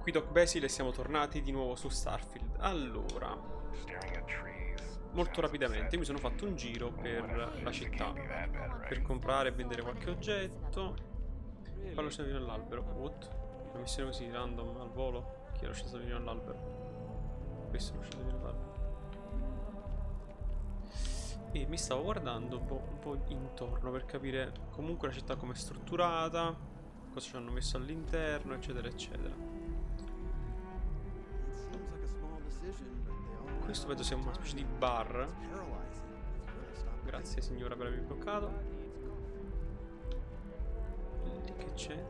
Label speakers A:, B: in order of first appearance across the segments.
A: qui Doc Basil e siamo tornati di nuovo su Starfield. Allora, molto rapidamente mi sono fatto un giro per la città per comprare e vendere qualche oggetto. Quello sceso vicino all'albero. What? Una missione così random al volo? Chi era sceso vicino all'albero? Questo è sceso vicino all'albero. E mi stavo guardando un po' intorno per capire comunque la città come è strutturata, cosa ci hanno messo all'interno, eccetera eccetera. Questo vedo sia una specie di bar. Grazie signora per avermi bloccato. Lì che c'è?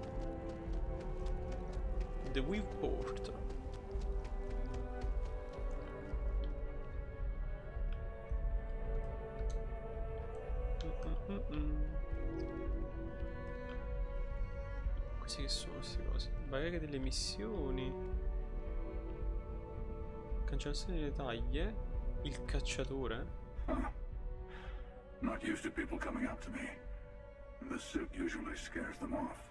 A: The Weaveport. Questi che sono queste cose? Bagaglie delle missioni. Cancellazione delle taglie. Il cacciatore.
B: Not used to people coming up to me. The suit usually scares them off.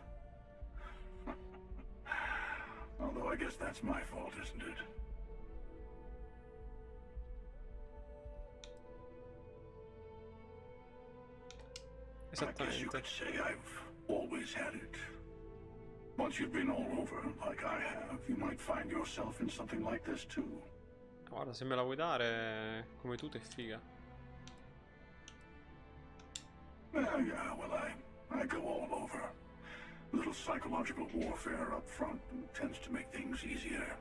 B: Although I guess that's my fault, isn't it? I guess you could say I've always had it. Once you've been all over, like I have, you might find yourself in something like this too.
A: Guarda, se me la vuoi dare come tu, te figa.
B: Yeah, well, I go all over. A little psychological warfare up front tends to make things easier.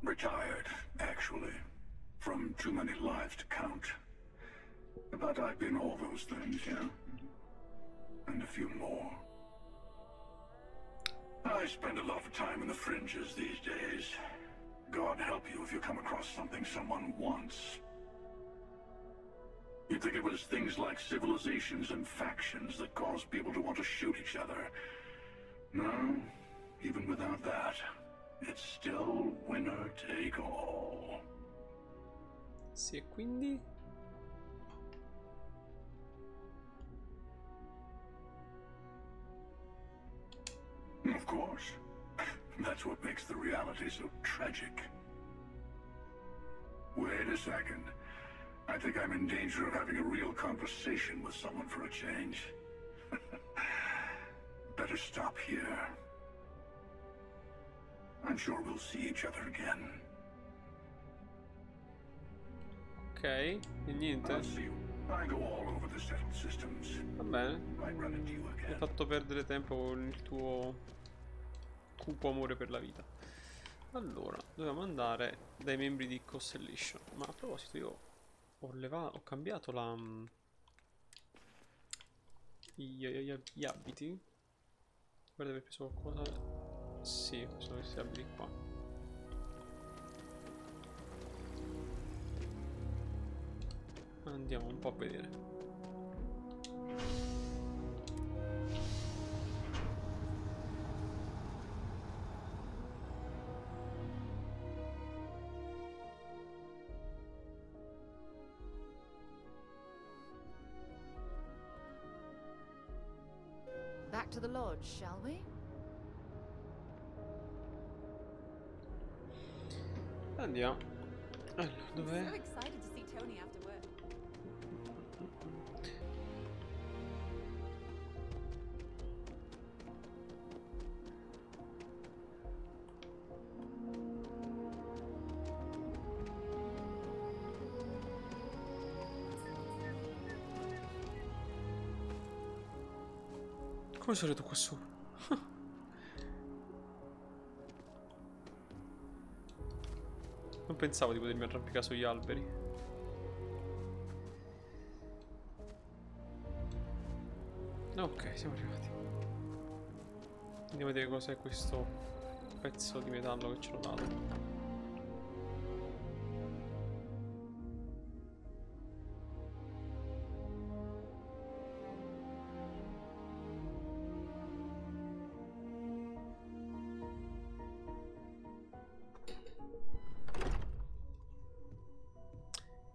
B: Retired, actually. From too many lives to count. But I've been all those things, yeah. And a few more. I spend a lot of time in the fringes these days. God help you if you come across something someone wants. You'd think it was things like civilizations and factions that cause people to want to shoot each other. No, even without that, it's still winner take all.
A: Sì, e quindi?
B: Of course. That's what makes the reality so tragic. Wait a second. I think I'm in danger of having a real conversation with someone for a change. Better stop here. I'm sure we'll see each other again.
A: Ok, e niente.
B: I go all over the settled systems.
A: Va bene.
B: Might run into you
A: Mi hai
B: again.
A: fatto perdere tempo con il tuo cupo amore per la vita. Allora, dovevamo andare dai membri di Constellation. Ma a proposito, io ho cambiato la gli abiti. Guarda, aver preso qualcosa. Sì, sono questi abiti qua. Andiamo un po' a vedere.
C: Back to the lodge, shall we?
A: Andiamo. Allora, dov'è?
D: So excited to see Tony after work.
A: Come sono arrivato qua su? Non pensavo di potermi arrampicare sugli alberi. Ok, siamo arrivati. Andiamo a vedere cos'è questo pezzo di metallo che ce l'ho dato.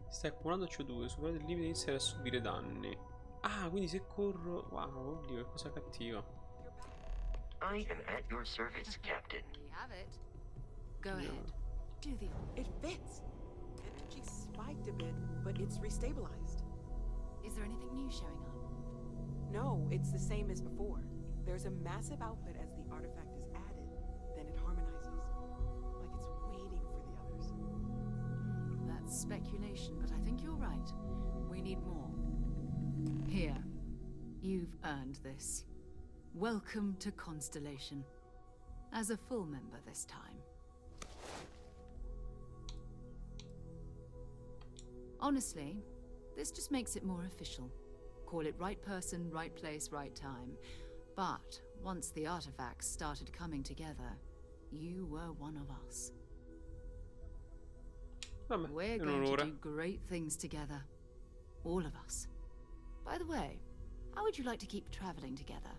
A: Stai accumulando CO2, superate il limite iniziare a subire danni. Ah, quindi se corro... Wow, oddio, che cosa cattiva.
E: I am at your service, Captain.
C: We have it. Go ahead. Do the
F: It fits. Energy spiked a bit, but it's restabilized.
C: Is there anything new showing up?
F: No, it's the same as before. There's a massive output as the artifact is added, then it harmonizes. Like it's waiting for the others.
C: That's speculation, but I think you're right. We need more. Here. You've earned this. Welcome to Constellation. As a full member this time. Honestly, this just makes it more official. Call it right person, right place, right time. But once the artifacts started coming together, you were one of us.
A: Vabbè,
C: We're
A: è un
C: going to
A: onore.
C: do great things together. All of us. By the way, how would you like to keep traveling together?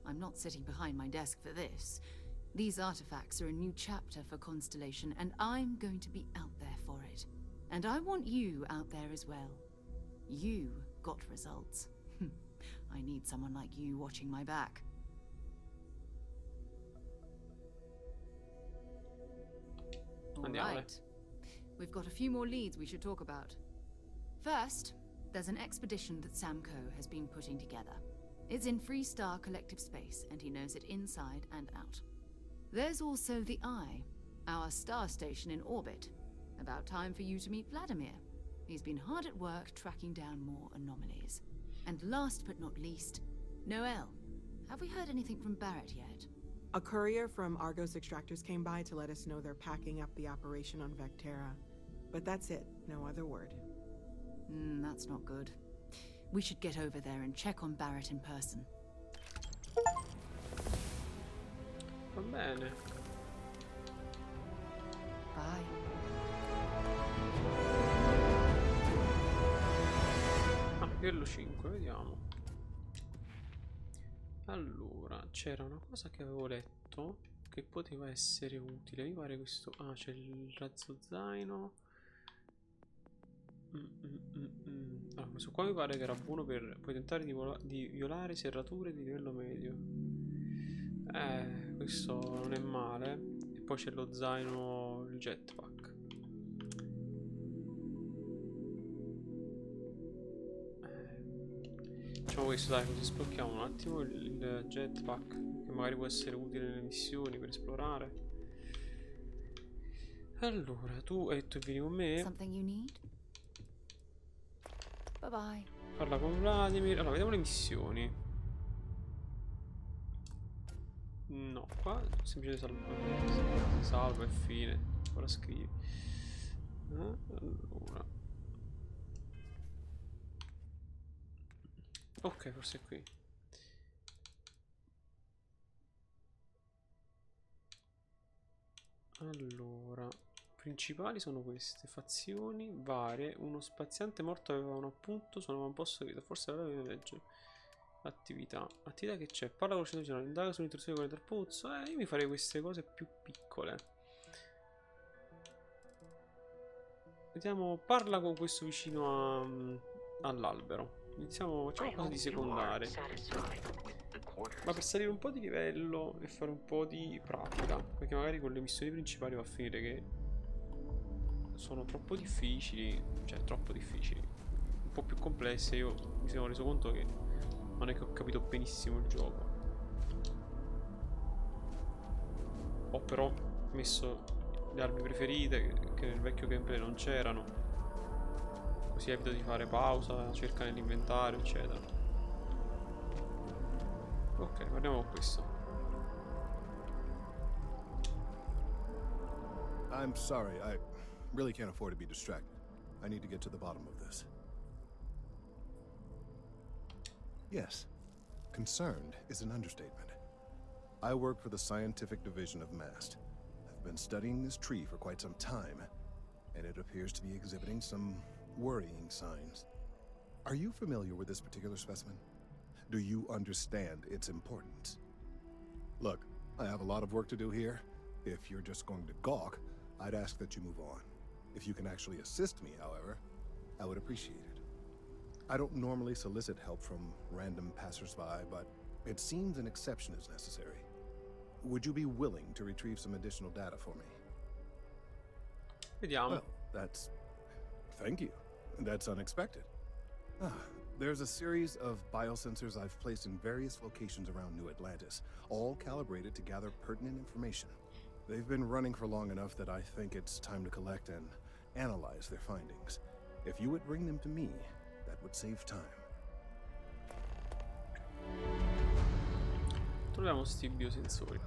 C: I'm not sitting behind my desk for this. These artifacts are a new chapter for Constellation, and I'm going to be out there for it. And I want you out there as well. You got results. I need someone like you watching my back. All
A: Andiamo.
C: right. We've got a few more leads we should talk about. First, there's an expedition that Samco has been putting together. It's in Freestar Collective Space, and he knows it inside and out. There's also the Eye, our star station in orbit. About time for you to meet Vladimir. He's been hard at work tracking down more anomalies. And last but not least, Noel. Have we heard anything from Barrett yet?
F: A courier from Argos Extractors came by to let us know they're packing up the operation on Vectera. But that's it, no other word.
C: That's not good. We should get over there and check on Barrett in person.
A: Va bene.
C: Bye.
A: Ah, livello 5, vediamo. Allora, c'era una cosa che avevo letto che poteva essere utile. Mi pare questo. Ah, c'è il razzo zaino. Allora, questo qua mi pare che era buono per. Puoi tentare di violare serrature di livello medio. Questo non è male. E poi c'è lo zaino, il jetpack. Facciamo questo, dai, così sblocchiamo un attimo il jetpack, che magari può essere utile nelle missioni per esplorare. Allora, tu hai detto che vieni con me.
C: Something you need? Bye bye.
A: Parla con Vladimir. Allora, vediamo le missioni. No, qua semplicemente salva e fine. Ora scrivi. Allora. Ok, forse è qui. Allora, principali sono queste. Fazioni varie. Uno spaziante morto aveva un appunto. Sono un posto vita. Forse ora devo leggere. Attività. Attività che c'è? Parla con il centro generale. Indaga sull'intrusione con il pozzo. Io mi farei queste cose più piccole. Vediamo. Parla con questo vicino all'albero. Iniziamo. Facciamo qualcosa di secondario. Ma per salire un po' di livello e fare un po' di pratica. Perché magari con le missioni principali va a finire che sono troppo difficili. Cioè troppo difficili. Un po' più complesse. Io mi sono reso conto che non è che ho capito benissimo il gioco. Ho però messo le armi preferite che nel vecchio gameplay non c'erano. Così evito di fare pausa, cerca nell'inventario, eccetera. Ok, guardiamo con questo.
G: I'm sorry, I really can't afford to be distracted. I need to get to the bottom of this. Yes, concerned is an understatement. I work for the scientific division of MAST. I've been studying this tree for quite some time, and it appears to be exhibiting some worrying signs. Are you familiar with this particular specimen? Do you understand its importance? Look, I have a lot of work to do here. If you're just going to gawk, I'd ask that you move on. If you can actually assist me, however, I would appreciate it. I don't normally solicit help from random passersby, but it seems an exception is necessary. would you be willing to retrieve some additional data for me?
A: Vediamo.
G: Well, thank you. That's unexpected. There's a series of biosensors I've placed in various locations around New Atlantis, all calibrated to gather pertinent information. They've been running for long enough that I think it's time to collect and analyze their findings. If you would bring them to me, that would save time.
A: Troviamo sti biosensori.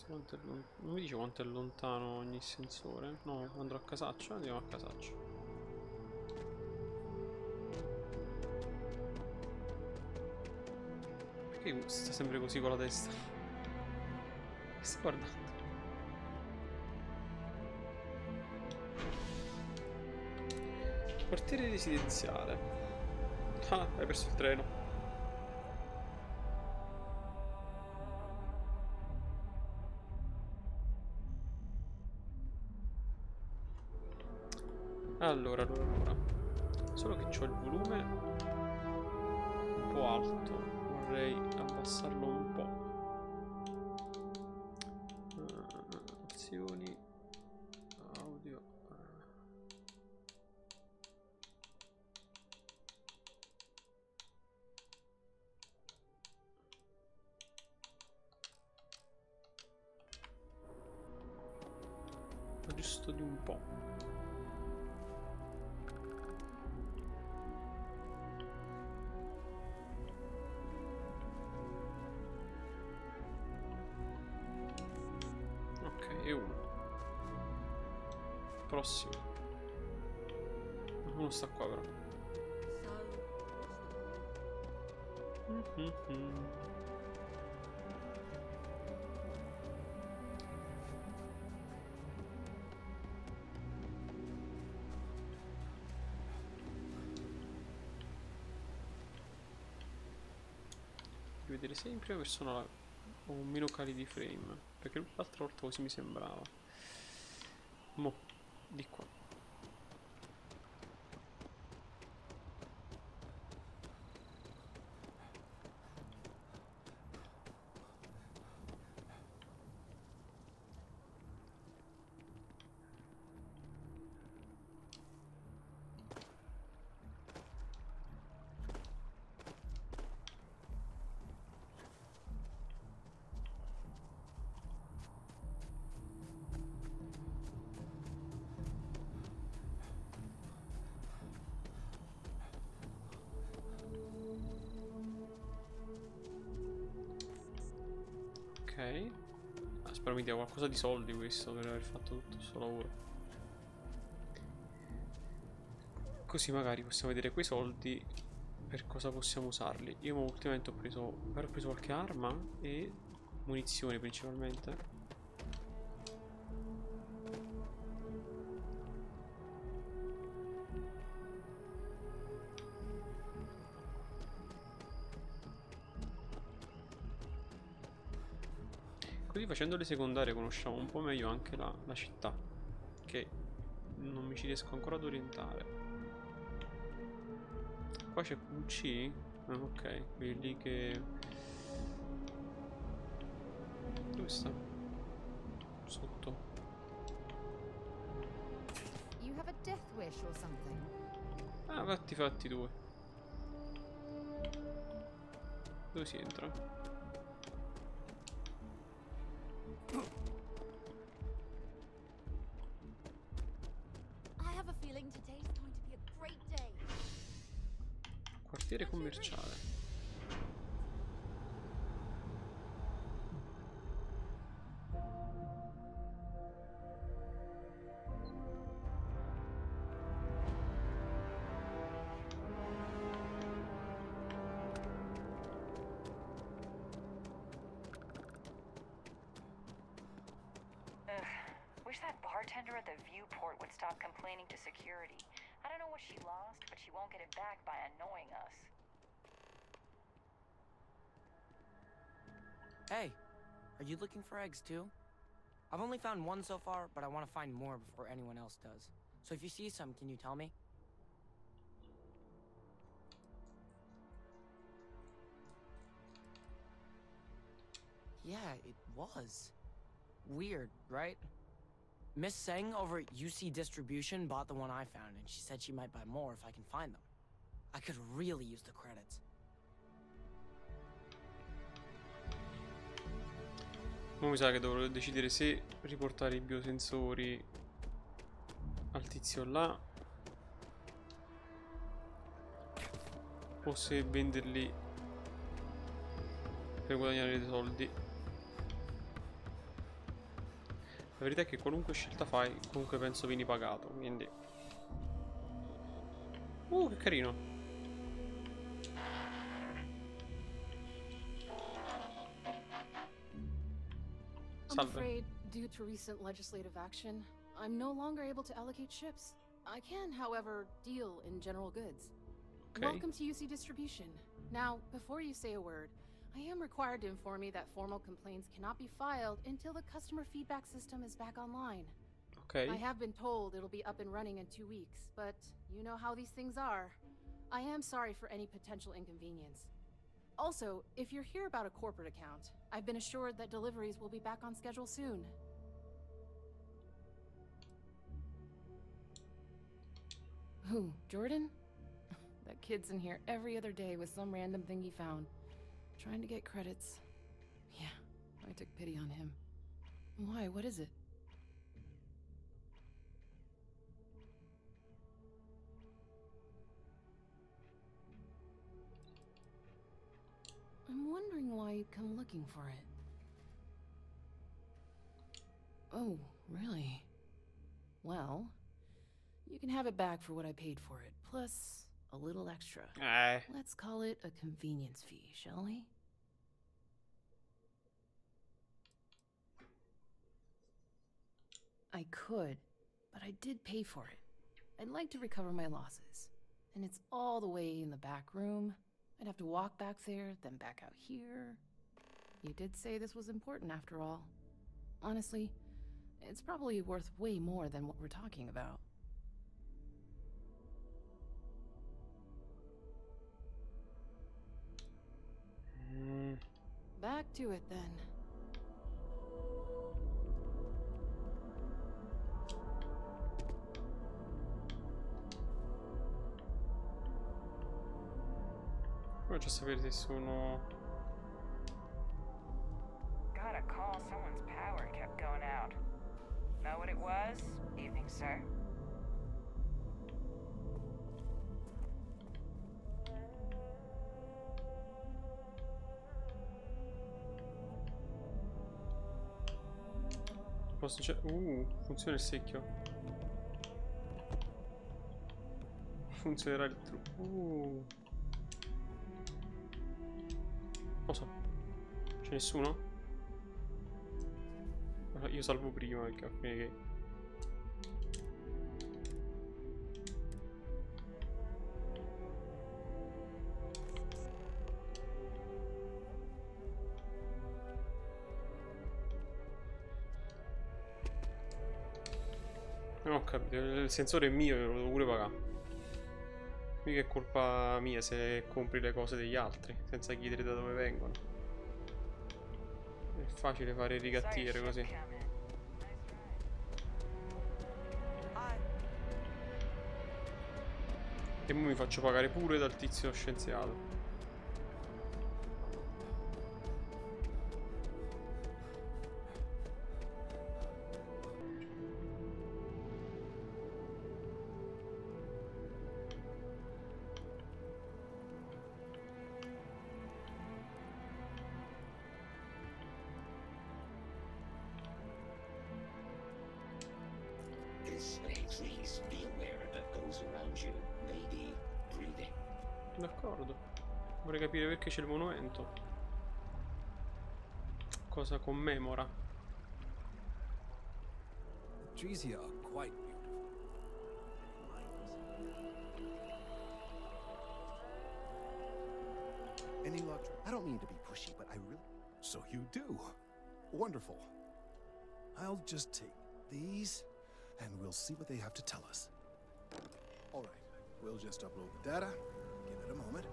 A: Non mi dice quanto è lontano ogni sensore? No, andrò a casaccio, andiamo a casaccio. Perché sta sempre così con la testa? Che stai guardando? Quartiere residenziale. Ah, hai perso il treno. Allora. Solo che c'ho il volume un po' alto. Vorrei abbassarlo un po'. Opzioni. Audio. Giusto di un po'. E uno. Prossimo. Uno sta qua però. Devo vedere se in prima persona ho meno cali di frame, perché l'altra volta così mi sembrava. Mo, di qua. Ok. Spero mi dia qualcosa di soldi questo per aver fatto tutto questo lavoro. Così magari possiamo vedere quei soldi per cosa possiamo usarli. Io ultimamente ho preso qualche arma e munizioni principalmente. Così facendo le secondarie conosciamo un po' meglio anche la città, che non mi ci riesco ancora ad orientare. Qua c'è QC? Ah, ok, quelli che... Dove sta? Sotto.
C: You have a death wish or something?
A: Ah, fatti due. Dove si entra? Quartiere commerciale.
H: Wish that bartender at the viewport would stop complaining to security. I don't know what she lost, but she won't get it back by annoying us.
I: Hey, are you looking for eggs too? I've only found one so far, but I want to find more before anyone else does. So if you see some, can you tell me? Yeah, it was. Weird, right? Miss Seng over at UC Distribution bought the one I found, and she said she might buy more if I can find them. I could really use the credits.
A: Ora mi sa che dovrò decidere se riportare i biosensori al tizio là o se venderli per guadagnare dei soldi. La verità è che qualunque scelta fai, comunque penso vieni pagato, quindi... che carino!
J: I'm afraid, due to recent legislative action, I'm no longer able to allocate ships. I can, however, deal in general goods.
A: Okay.
J: Welcome to UC Distribution. Now, before you say a word, I am required to inform you that formal complaints cannot be filed until the customer feedback system is back online.
A: Okay.
J: I have been told it'll be up and running in 2 weeks, but you know how these things are. I am sorry for any potential inconvenience. Also, if you're here about a corporate account, I've been assured that deliveries will be back on schedule soon. Who, Jordan? That kid's in here every other day with some random thing he found. Trying to get credits. Yeah, I took pity on him. Why, what is it? I'm wondering why you'd come looking for it. Oh, really? Well, you can have it back for what I paid for it, plus a little extra. Let's call it a convenience fee, shall we? I could, but I did pay for it. I'd like to recover my losses. And it's all the way in the back room. I'd have to walk back there, then back out here. You did say this was important after all. Honestly, it's probably worth way more than what we're talking about. Back to it then.
A: Voglio sapere se sono...
H: Got a call, someone's power kept going out. Know what it was? Evening, sir.
A: Posso funziona il secchio. Funzionerà il trucco. Cosa? C'è nessuno? Io salvo prima perché alcuni che... Non ho capito, il sensore è mio, lo devo pure pagare. Mica è colpa mia se compri le cose degli altri, senza chiedere da dove vengono. È facile fare rigattiere così. E mo mi faccio pagare pure dal tizio scienziato.
K: Please be aware that those around you may be breathing.
A: D'accordo. Vorrei capire perché c'è il monumento. Cosa commemora?
G: The trees here are quite beautiful. Any luck? I don't mean to be pushy, but I really... So you do. Wonderful. I'll just take these, and we'll see what they have to tell us. All right, we'll just upload the data. Give it a moment.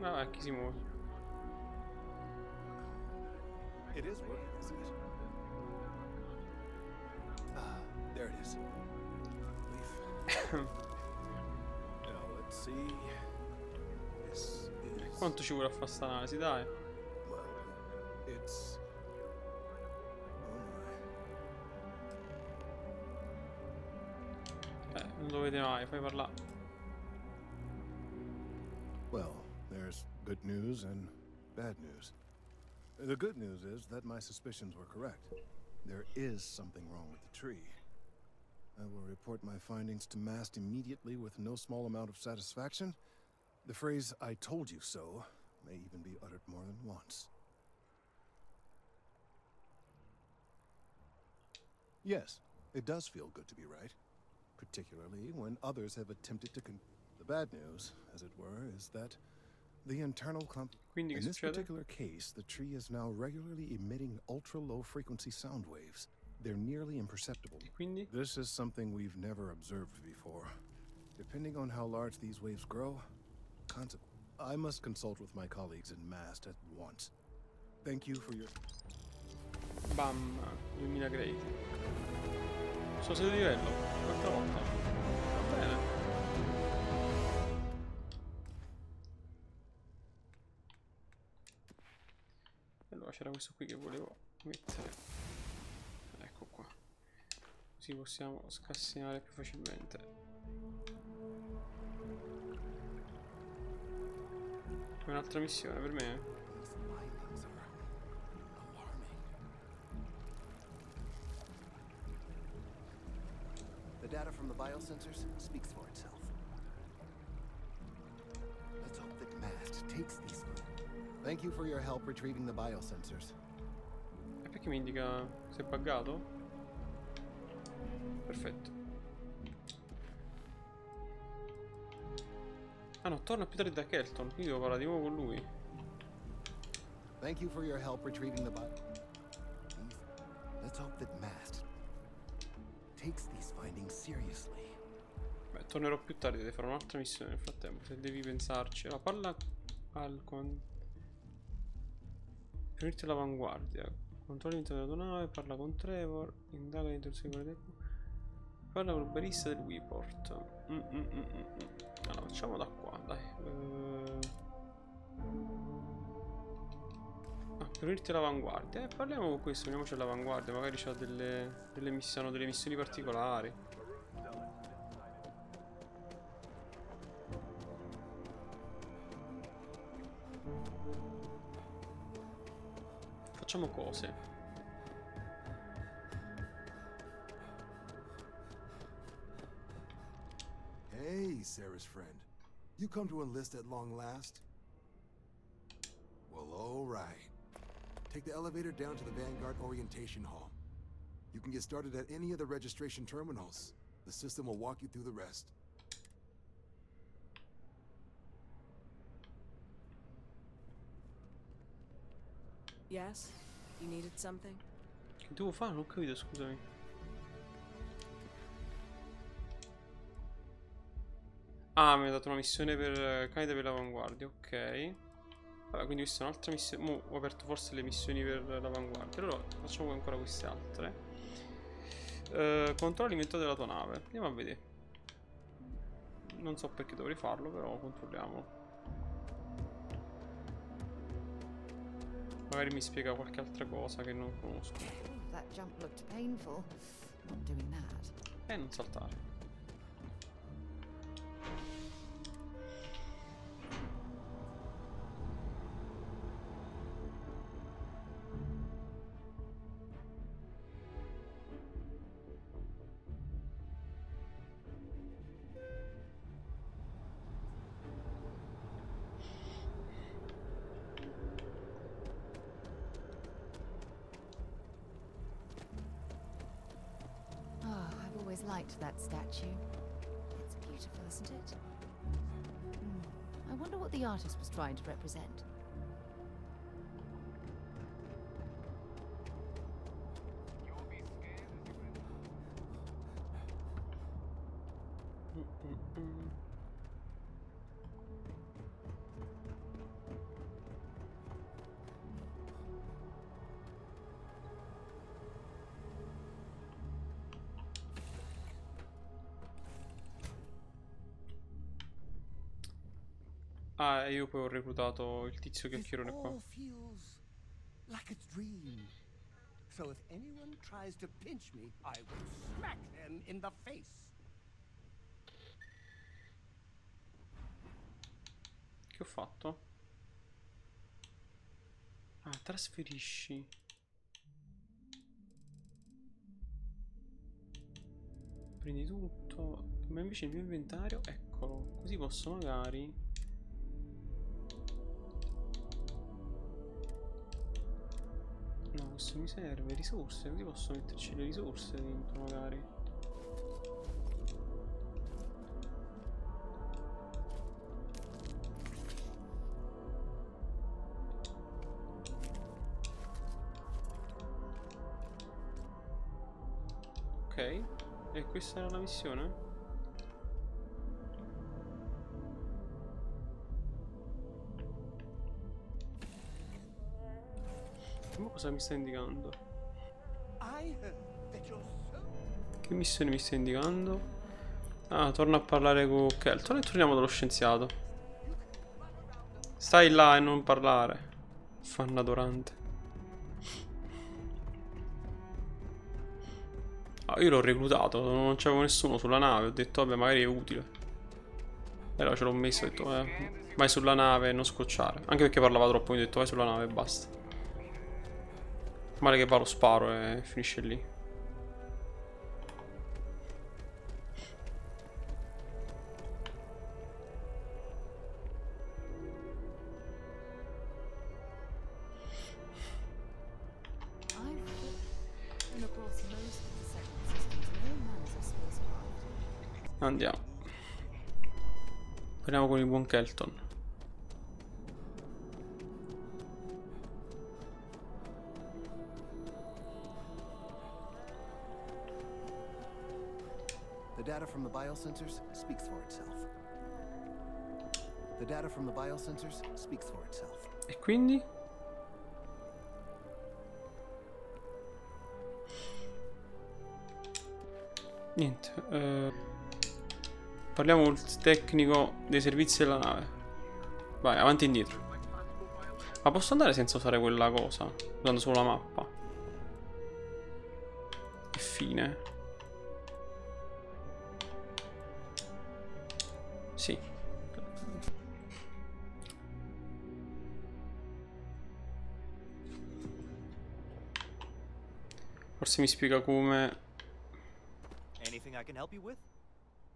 A: Ah, chi si muove?
G: It is working, isn't it? Ah, there it is. Leaf. Now let's see. This is.
A: Quanto ci vuole a fare sta analisi, dai?
G: Well, it's. Oh my.
A: Non lo vede mai, fai parlare.
G: Well, there's good news and bad news. The good news is that my suspicions were correct. There is something wrong with the tree. I will report my findings to Mast immediately with no small amount of satisfaction. The phrase, "I told you so," may even be uttered more than once. Yes, it does feel good to be right. Particularly when others have attempted to The bad news, as it were, is that the internal
A: Quindi che
G: In this
A: succede?
G: particular case, the tree is now regularly emitting ultra-low frequency sound waves. They're nearly imperceptible.
A: Quindi?
G: This is something we've never observed before. Depending on how large these waves grow, I must consult with my colleagues in Mast at once. Thank you for your...
A: Bam, 2000 crediti. Sto di livello, un'altra volta. Va bene. Allora c'era questo qui che volevo mettere. Ecco qua. Così possiamo scassinare più facilmente. È un'altra missione per me.
L: The data from the biosensors speaks for itself. Let's hope that Mast takes these. Thank you for your help retrieving the biosensors.
A: E perché mi indica se è buggato? Perfetto. Ah no, torna più tardi da Kelton, quindi devo parlare di nuovo con lui.
L: Thank you for your help retrieving the Let's hope that Mast takes these findings seriously.
A: Beh, tornerò più tardi, devo fare un'altra missione nel frattempo, se devi pensarci. Allora, parla al per unirti all'avanguardia. Controlli l'interno della tua nave, parla con Trevor, indaga l'introduzione di parla col barista del Weaport. Allora, facciamo da qua, dai. Per unirti all'avanguardia. Parliamo con questo, uniamoci all'avanguardia. Magari c'ha delle missioni particolari. Facciamo cose.
M: Hey, Sarah's friend. You come to enlist at long last? Well, all right. Take the elevator down to the Vanguard Orientation Hall. You can get started at any of the registration terminals. The system will walk you through the rest.
F: Yes? You needed something?
A: Che devo fare? Non ho capito, scusami. Ah, mi ha dato una missione per candidate per l'avanguardia, ok. Vabbè, quindi questa è un'altra missione. Mo' ho aperto forse le missioni per l'avanguardia. Allora facciamo ancora queste altre. Controlli l'inventario della tua nave. Andiamo a vedere. Non so perché dovrei farlo, però controlliamo. Magari mi spiega qualche altra cosa che non conosco.
C: That jump looked painful. Not doing that.
A: Non saltare.
C: Liked that statue. It's beautiful, isn't it? I wonder what the artist was trying to represent.
A: Ah, e io poi ho reclutato il tizio chiacchierone qua.
N: All feels like a dream. So if anyone tries to pinch me, I will smack them in the face.
A: Che ho fatto? Ah, trasferisci. Prendi tutto. Ma invece il mio inventario, eccolo. Così posso magari... No, questo mi serve. Risorse. Così posso metterci le risorse dentro magari. Ok. E questa era la missione? Ma cosa mi sta indicando? Che missione mi sta indicando? Ah, torno a parlare con Kelton e torniamo dallo scienziato. Stai là e non parlare. Fanno adorante. Ah, io l'ho reclutato, non c'avevo nessuno sulla nave, ho detto vabbè magari è utile. E allora ce l'ho messo, ho detto vai sulla nave e non scocciare. Anche perché parlava troppo, mi ho detto vai sulla nave e basta. Male che va lo sparo e finisce lì. Andiamo. Parliamo con il buon Kelton.
L: The data from the biosensors speaks for itself. The data from the biosensors speaks for itself.
A: E quindi? Niente. Parliamo col tecnico dei servizi della nave. Vai, avanti e indietro. Ma posso andare senza usare quella cosa? Usando solo la mappa. E fine. Sì. Forse mi spiega come.
O: Anything I can help you with?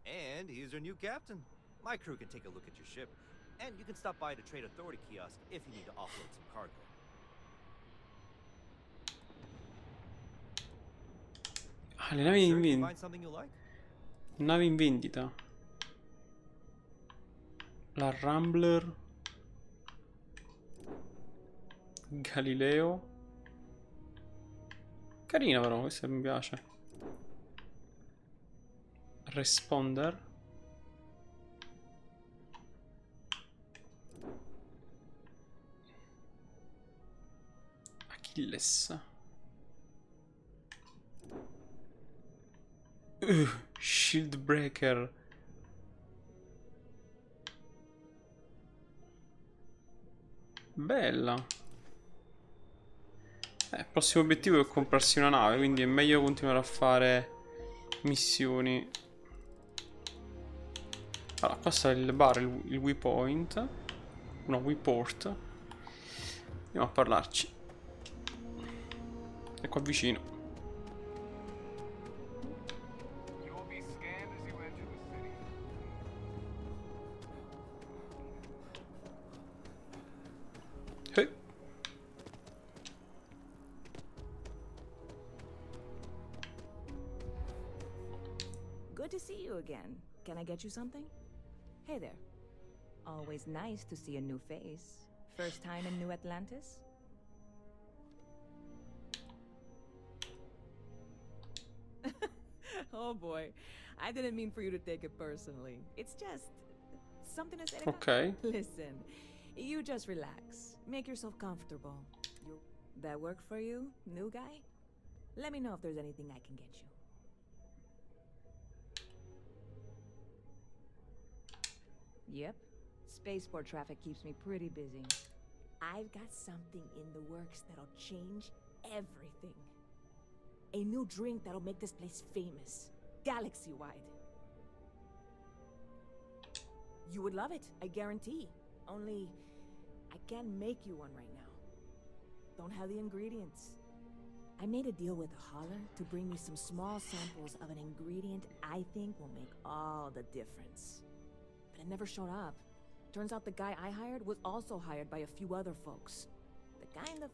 O: And here's our new captain. My crew can take a look at your ship, and you can stop by the Trade Authority kiosk if you need to offload some cargo.
A: Ah, le navi in
O: Sure, you
A: vendita.
O: find something you like?
A: Navi in vendita. La Rambler. Galileo. Carina però, questa mi piace. Responder. Achilles. Shield Breaker. Bella. Il prossimo obiettivo è comprarsi una nave, quindi è meglio continuare a fare missioni. Allora, qua sta il bar, il waypoint. No, wayport. Andiamo a parlarci. È qua vicino.
P: Good to see you again. Can I get you something? Hey there. Always nice to see a new face. First time in New Atlantis? Oh boy. I didn't mean for you to take it personally. It's just something to say.
A: Okay.
P: Listen, you just relax. Make yourself comfortable. That work for you, new guy? Let me know if there's anything I can get you. Yep. Spaceport traffic keeps me pretty busy. I've got something in the works that'll change everything. A new drink that'll make this place famous, galaxy-wide. You would love it, I guarantee. Only, I can't make you one right now. Don't have the ingredients. I made a deal with a hauler to bring me some small samples of an ingredient I think will make all the difference. But it never showed up. Turns out the guy I hired was also hired by a few other folks. The guy in the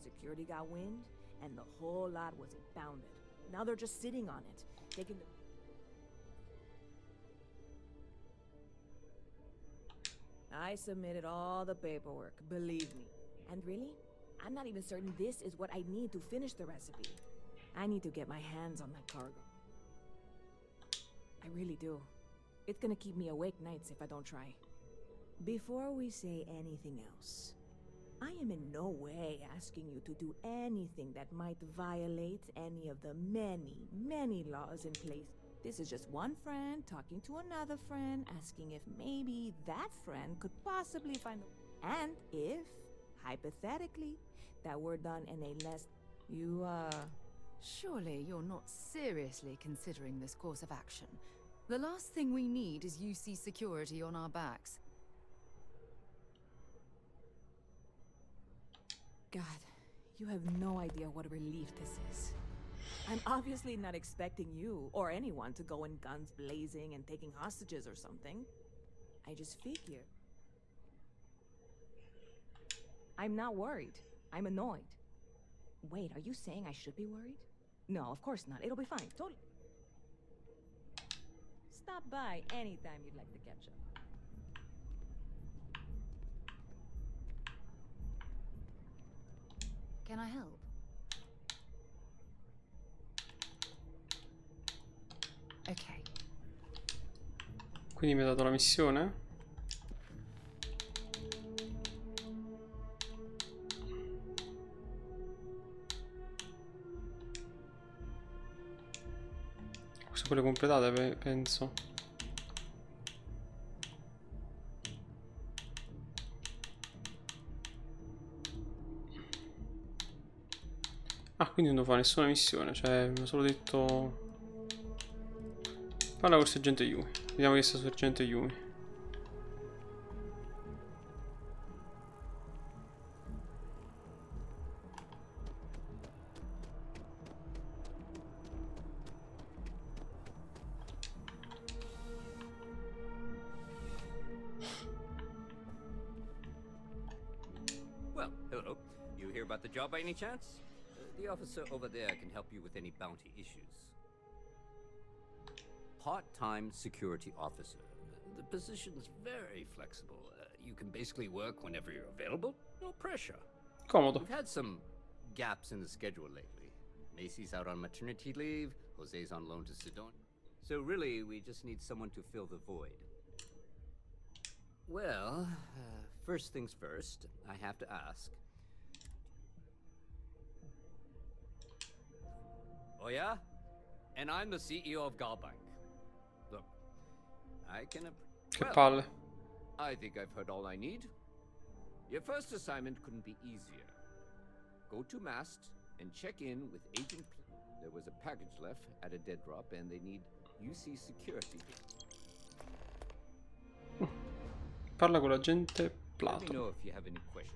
P: security got wind, and the whole lot was impounded. Now they're just sitting on it, taking the... I submitted all the paperwork, believe me. And really, I'm not even certain this is what I need to finish the recipe. I need to get my hands on that cargo. I really do. It's gonna keep me awake nights if I don't try. Before we say anything else, I am in no way asking you to do anything that might violate any of the many, many laws in place. This is just one friend talking to another friend, asking if maybe that friend could possibly find the... And if, hypothetically, that were done in a less...
C: Surely you're not seriously considering this course of action. The last thing we need is UC security on our backs.
P: God, you have no idea what a relief this is. I'm obviously not expecting you or anyone to go in guns blazing and taking hostages or something. I just figure. I'm not worried. I'm annoyed. Wait, are you saying I should be worried? No, of course not. It'll be fine. Totally. Stop by anytime you'd like to catch up.
C: Can I help? Ok.
A: Quindi mi ha dato la missione? Queste quelle completate, penso. Ah, quindi non devo fare nessuna missione, cioè mi ha solo detto... Parla col sergente Yumi. Vediamo che sta sergente Yumi.
Q: Well, hello. You hear about the job by any chance? The officer over there can help you with any bounty issues. Part-time security officer. The position's very flexible. You can basically work whenever you're available. No pressure.
A: Comodo.
Q: We've had some gaps in the schedule lately. Macy's out on maternity leave. Jose's on loan to Sidonia. So really, we just need someone to fill the void. Well, first things first, I have to ask. Oh yeah? And I'm the CEO of Galbank. Look, I can...
A: Che palle.
Q: I think I've heard all I need. Your first assignment couldn't be easier. Go to Mast and check in with Agent There was a package left at a dead drop and they need UC security.
A: Parla con l'agente
Q: Let me
A: Plato.
Q: know if you have any questions.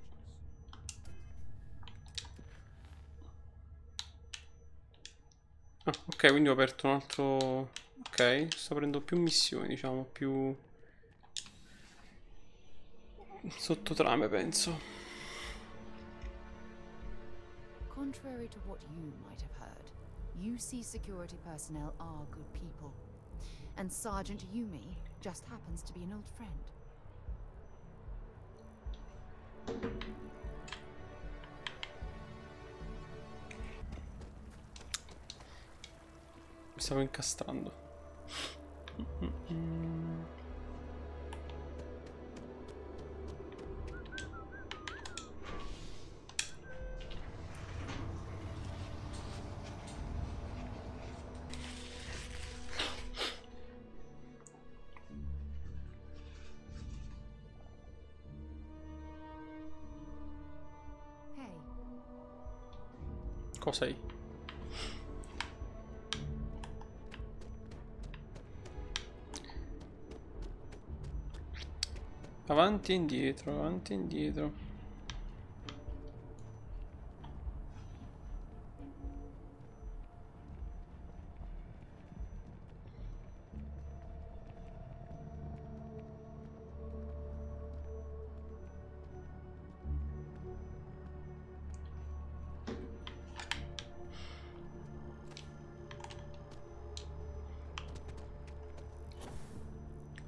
A: Ah, ok, quindi ho aperto un altro... Ok, sto aprendo più missioni, diciamo, più... sottotrame, penso.
C: Contrary to what you might have heard, UC security personnel are good people. And Sergeant Yumi just happens to be an old friend.
A: Mi stavo incastrando. Cos'hai? Avanti e indietro, avanti e indietro.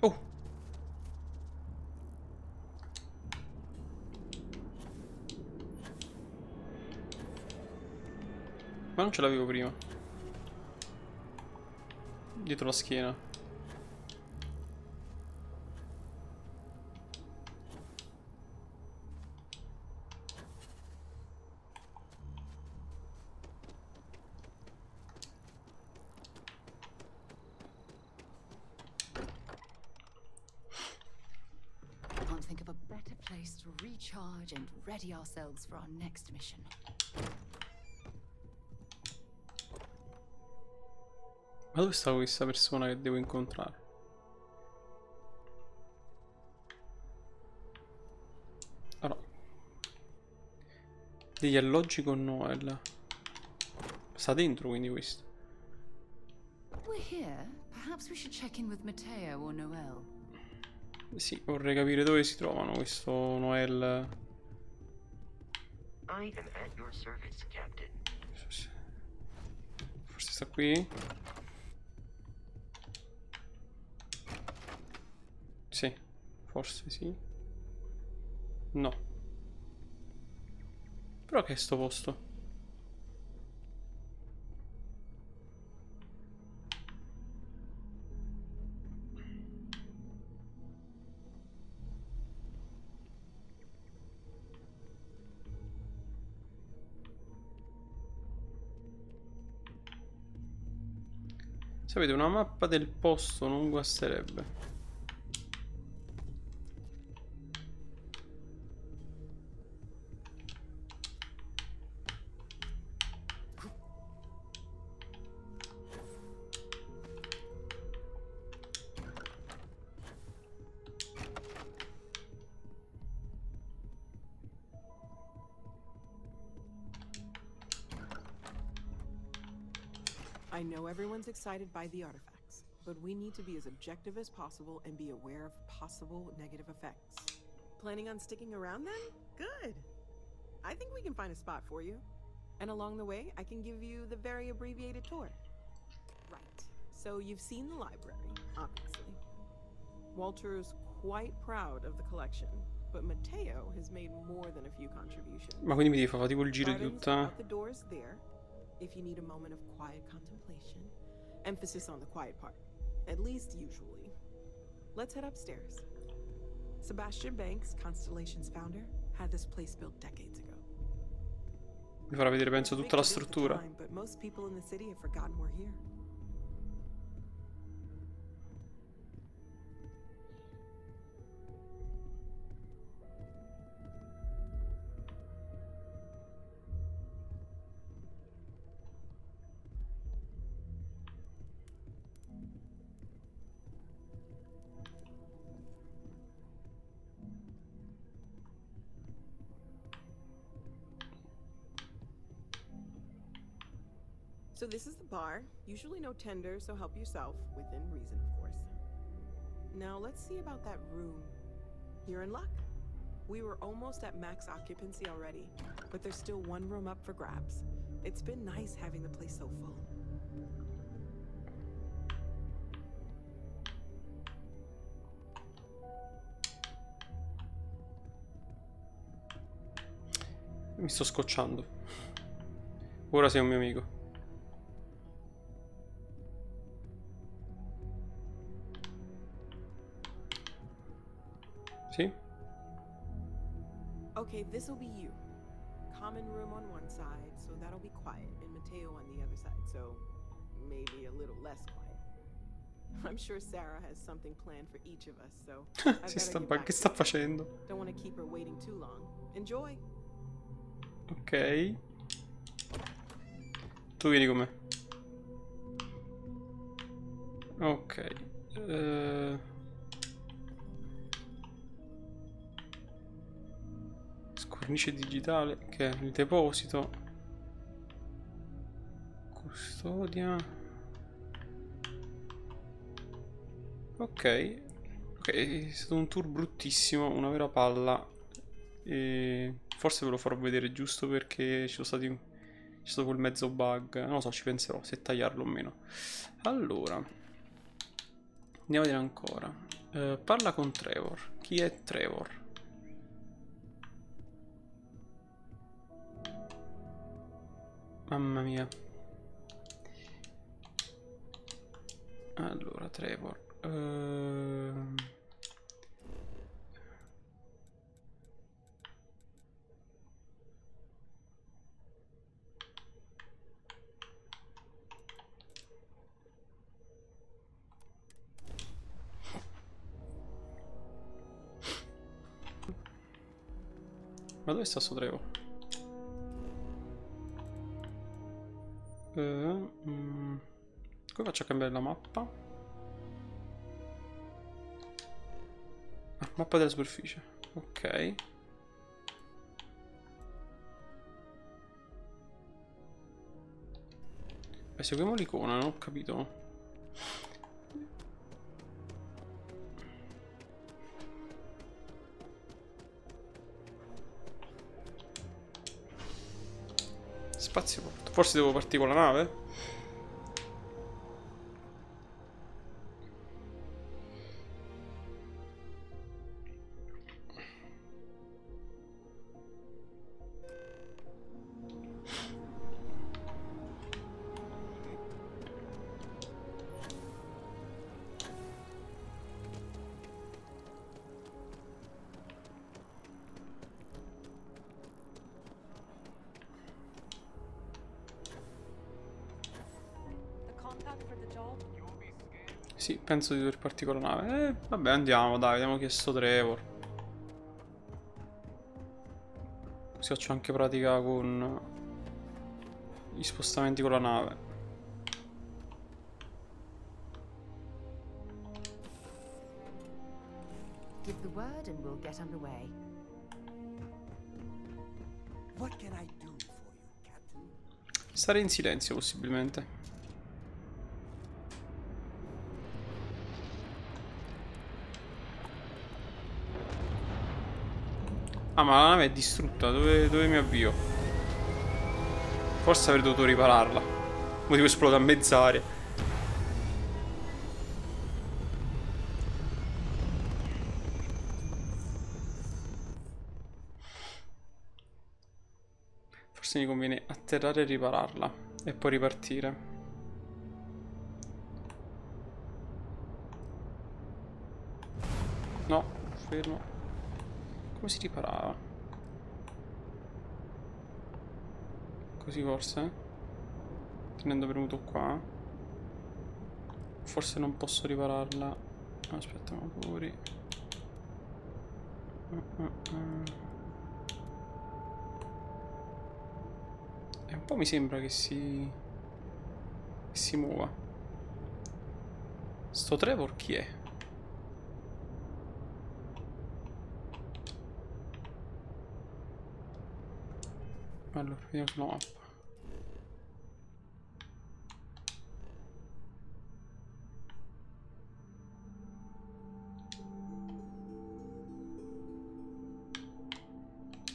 A: Oh! Ma non ce l'avevo prima. Dietro la schiena.
C: Can't think of a better place to recharge and ready ourselves for our next mission.
A: Ma dove sta questa persona che devo incontrare? Allora. Degli alloggi con Noel. Sta dentro quindi questo.
C: We're here. Perhaps we should check in with Matteo or Noel.
A: Sì, vorrei capire dove si trovano questo Noel.
E: I am at your service, Captain.
A: Forse sta qui? Sì, forse sì. No. Però che è sto posto? Sapete, una mappa del posto non guasterebbe.
F: I know everyone's excited by the artifacts, but we need to be as objective as possible and be aware of possible negative effects. Planning on sticking around then? Good. I think we can find a spot for you. And along the way, I can give you the very abbreviated tour. Right. So you've seen the library, obviously. Walter's quite proud of the collection, but Matteo has made more than a few contributions.
A: Ma quindi mi devi fare tipo il giro di
F: Gardens
A: tutta...
F: out the doors there. If you need a moment of quiet contemplation, emphasis on the quiet part, at least usually. Let's head upstairs. Sebastian Banks, Constellation's founder, had this place built decades ago.
A: Mi farà vedere, penso, tutta la
F: Big at the
A: struttura.
F: time, but most people in the city have forgotten we're here. So this is the bar. Usually no tender, so help yourself, within reason, of course. Now let's see about that room. You're in luck. We were almost at max occupancy already, but there's still one room up for grabs. It's been nice having the place so full.
A: Mi sto scocciando. Ora sei un mio amico. Sì?
F: Okay, this'll be you. Common room on one side, so that'll be quiet, and Matteo on the other side, so maybe a little less quiet. I'm sure Sarah has something planned for each of us, so
A: Si sta... Che sta facendo?
F: Don't want to keep her waiting too long. Enjoy.
A: Ok. Tu vieni con me. Ok. Scornice digitale, che è il deposito. Custodia. Ok. Ok, è stato un tour bruttissimo, una vera palla. E forse ve lo farò vedere giusto perché ci sono stati... c'è stato quel mezzo bug. Non lo so, ci penserò se tagliarlo o meno. Allora, andiamo a vedere ancora. Parla con Trevor. Chi è Trevor? Mamma mia. Allora, Trevor. Ma dove sta sto Trevor? Come faccio a cambiare la mappa? Ah, mappa della superficie. Ok. Beh, seguiamo l'icona, non ho capito. Spazioporto. Forse devo partire con la nave? Sì, penso di dover partire con la nave. Vabbè, andiamo, dai, vediamo chi è sto Trevor. Così faccio anche pratica con gli spostamenti con la nave.
C: Give the word and we'll get underway.
N: What can I do for you, Captain?
A: Stare in silenzio, possibilmente. Ah, ma la nave è distrutta, dove mi avvio? Forse avrei dovuto ripararla. Motivo esplode a mezz'aria. Forse mi conviene atterrare e ripararla. E poi ripartire. No, fermo. Come si riparava? Così forse? Tenendo premuto qua. Forse non posso ripararla. Aspetta, ma fuori. E un po' mi sembra che si muova. Sto Trevor chi è? Allora, vediamo sulla mappa.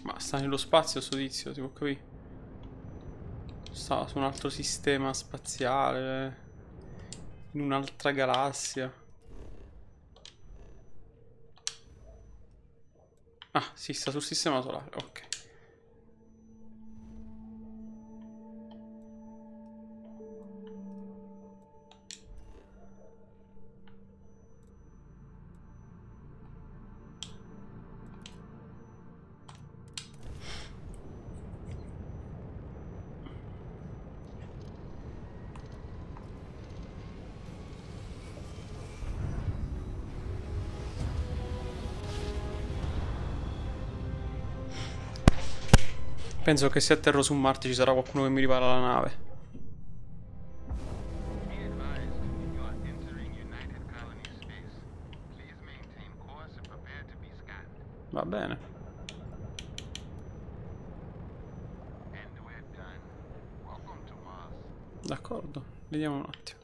A: Ma sta nello spazio sto tizio, si può capire. Sta su un altro sistema spaziale. In un'altra galassia. Ah, sì, sta sul sistema solare, ok. Penso che se atterro su Marte ci sarà qualcuno che mi ripara la nave. Va bene. D'accordo, vediamo un attimo.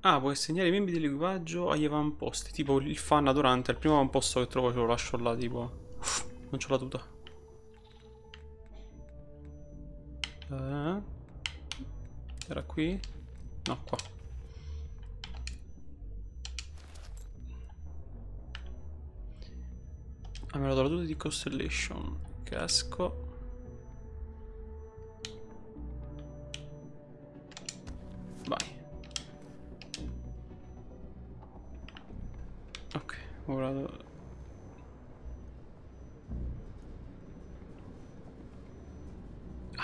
A: Ah, puoi assegnare i membri dell'equipaggio agli avamposti. Tipo il fan durante il primo avamposto che trovo ce lo lascio là, tipo. Non c'ho la tuta. Era qui? No, qua. Ah, me lo do la tuta di Constellation. Casco. Vai. Ok, ora...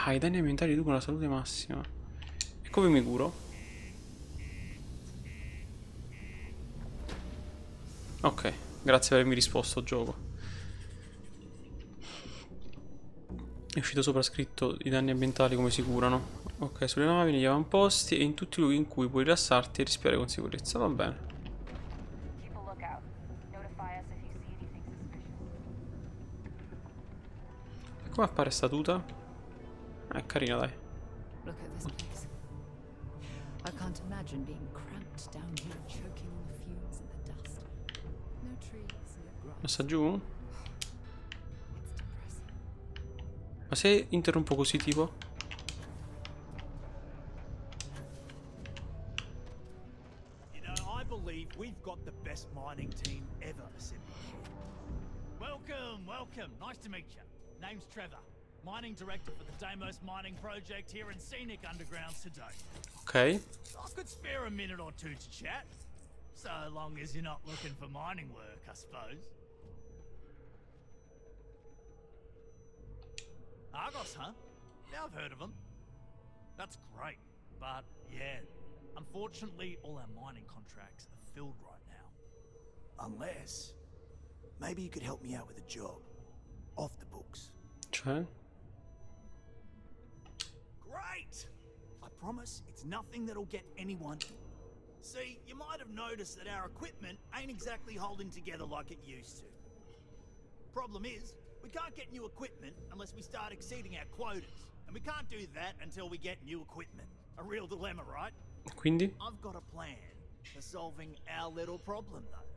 A: Ah, i danni ambientali riducono la salute massima. E come mi curo? Ok, grazie per avermi risposto, gioco. È uscito sopra scritto i danni ambientali come si curano. Ok, sulle navi, negli avamposti e in tutti i luoghi in cui puoi rilassarti e respirare con sicurezza. Va bene. E come appare sta tuta? È carina, dai.
C: Look at this place. I can't imagine being cramped down here, choking on the fumes and the dust. No trees, no grass.
A: Ma sta giù? Ma se interrompo così, tipo?
R: You know, I believe we've got the best mining team ever assembled here. Welcome, welcome. Nice to meet you. Name's Trevor. Mining director for the Deimos mining project here in scenic undergrounds today.
A: Ok.
R: I could spare a minute or two to chat. So long as you're not looking for mining work, I suppose. Argos, huh? Yeah, I've heard of them. That's great, but yeah, unfortunately all our mining contracts are filled right now. Unless, maybe you could help me out with a job. Off the books.
A: Cioè?
R: Great! I promise it's nothing that'll get anyone. See, you might have noticed that our equipment ain't exactly holding together like it used to. Problem is, we can't get new equipment unless we start exceeding our quotas. And we can't do that until we get new equipment. A real dilemma, right?
A: Quindi?
R: I've got a plan for solving our little problem, though.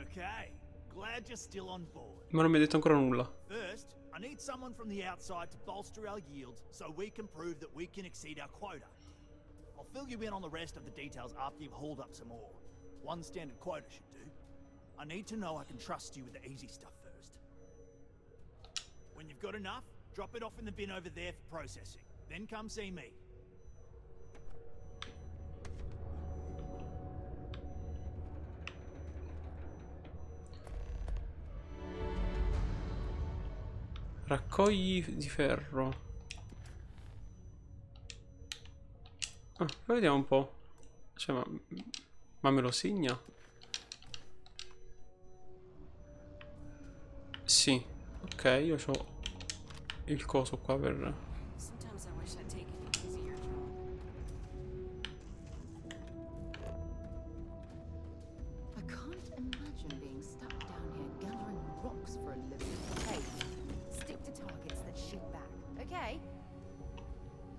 R: Okay, glad you're still on board.
A: Ma non mi hai detto ancora nulla.
R: First, I need someone from the outside to bolster our yields so we can prove that we can exceed our quota. I'll fill you in on the rest of the details after you've hauled up some ore. One standard quota should do. I need to know I can trust you with the easy stuff first. When you've got enough, drop it off in the bin over there for processing. Then come see me.
A: Raccogli di ferro. Ah, poi vediamo un po'. Cioè, ma me lo segna? Sì. Ok, io ho il coso qua per...
C: Sometimes I wish I'd taken an easier job. I can't imagine being stuck down here gathering rocks for a living. Hey, stick to targets that shoot back, okay?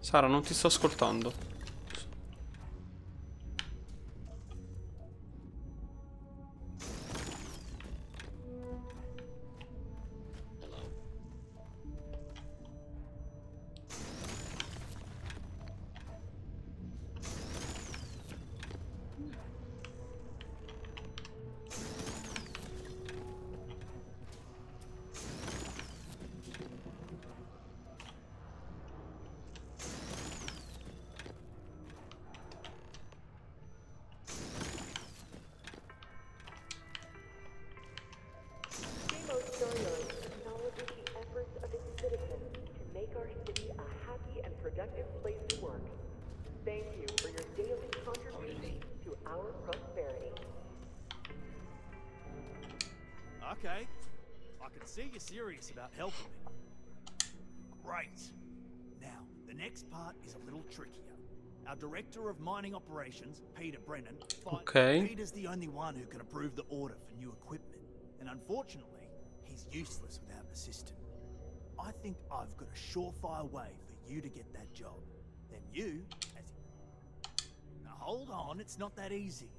A: Sara, non ti sto ascoltando.
R: Okay. I can see you're serious about helping me. Great. Now, the next part is a little trickier. Our director of mining operations, Peter Brennan, Peter's the only one who can approve the order for new equipment. And unfortunately, he's useless without an assistant. I think I've got a surefire way for you to get that job. Then you, as... Now hold on, it's not that easy.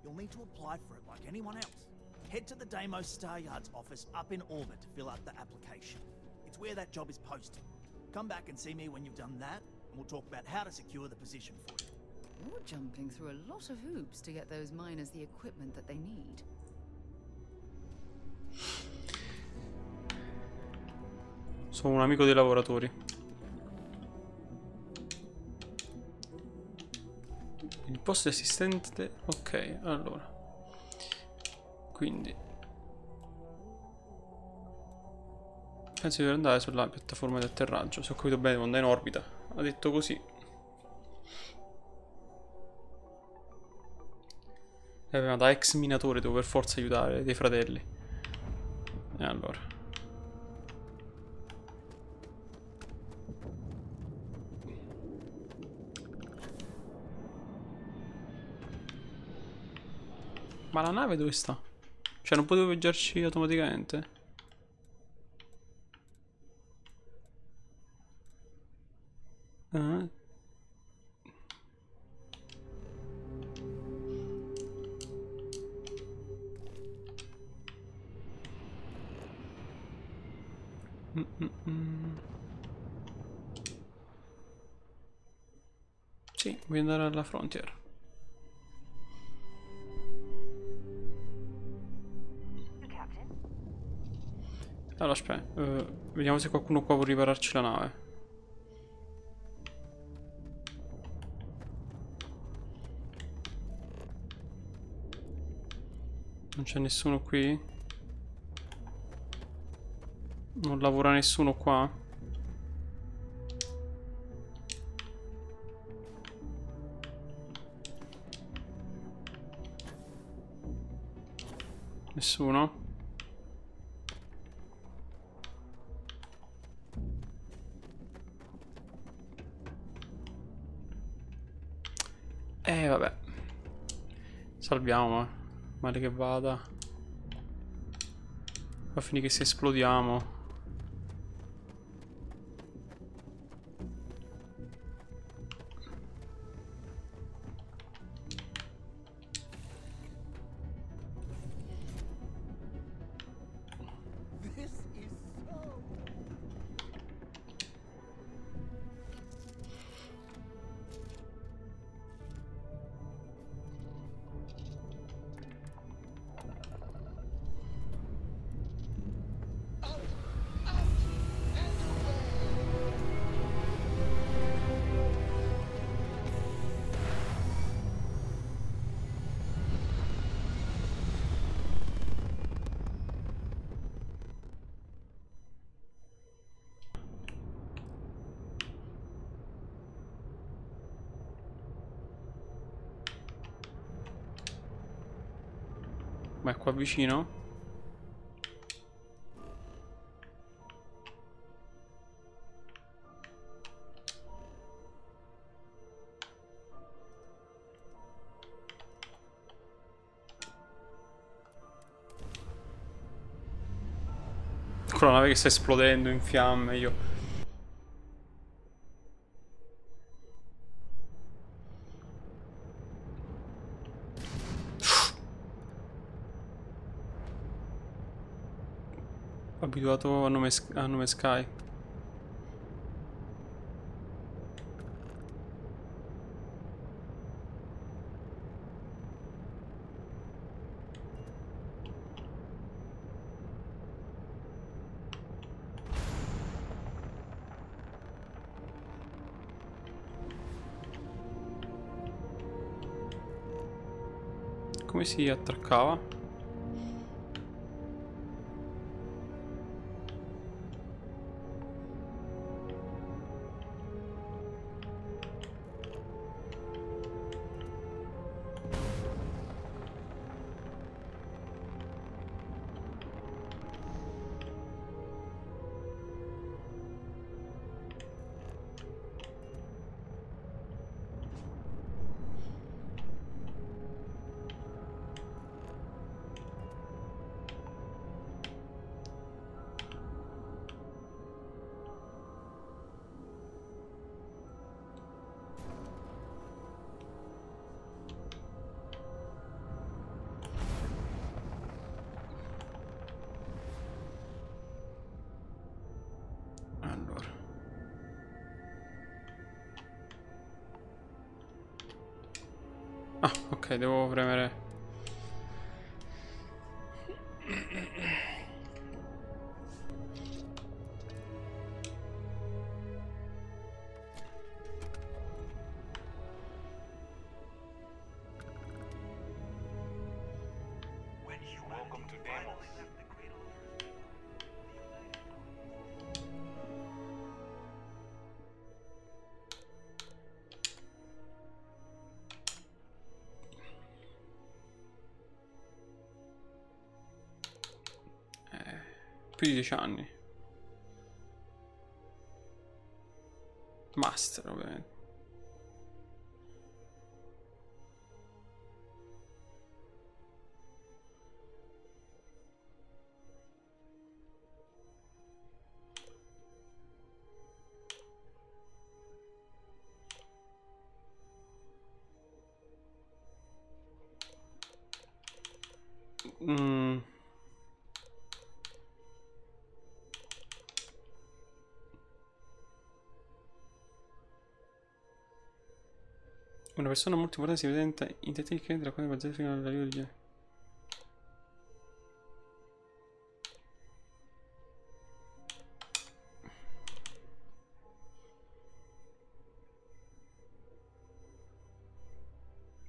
R: You'll need to apply for it like anyone else. Head to the Deimos Star Yard's office up in orbit to fill out the application. It's where that job is posted. Come back and see me when you've done that, and we'll talk about how to secure the position for you.
C: You're jumping through a lot of hoops to get those miners the equipment that they need.
A: Sono un amico dei lavoratori. Il posto di assistente. Ok, allora. Quindi penso di dover andare sulla piattaforma di atterraggio. Se ho capito bene, devo andare in orbita. Ha detto così. Ma da ex minatore devo per forza aiutare dei fratelli. E allora. Ma la nave dove sta? Cioè non potevo viaggiarci automaticamente? Sì, voglio andare alla frontiera. Allora aspetta, vediamo se qualcuno qua può ripararci la nave. Non c'è nessuno qui? Non lavora nessuno qua? Nessuno? Vabbè. Salviamo, male che vada. Va a finire che se esplodiamo. Ma è qua vicino? Con la nave che sta esplodendo in fiamme, io... Abituato a nome Sky. Come si attraccava? Ah, ok, devo premere.
B: Welcome to Demos.
A: Più di 10 anni. Master, ovviamente. Una persona molto importante si presenta in tecnica tra quando bazzate fino all'arrivo di...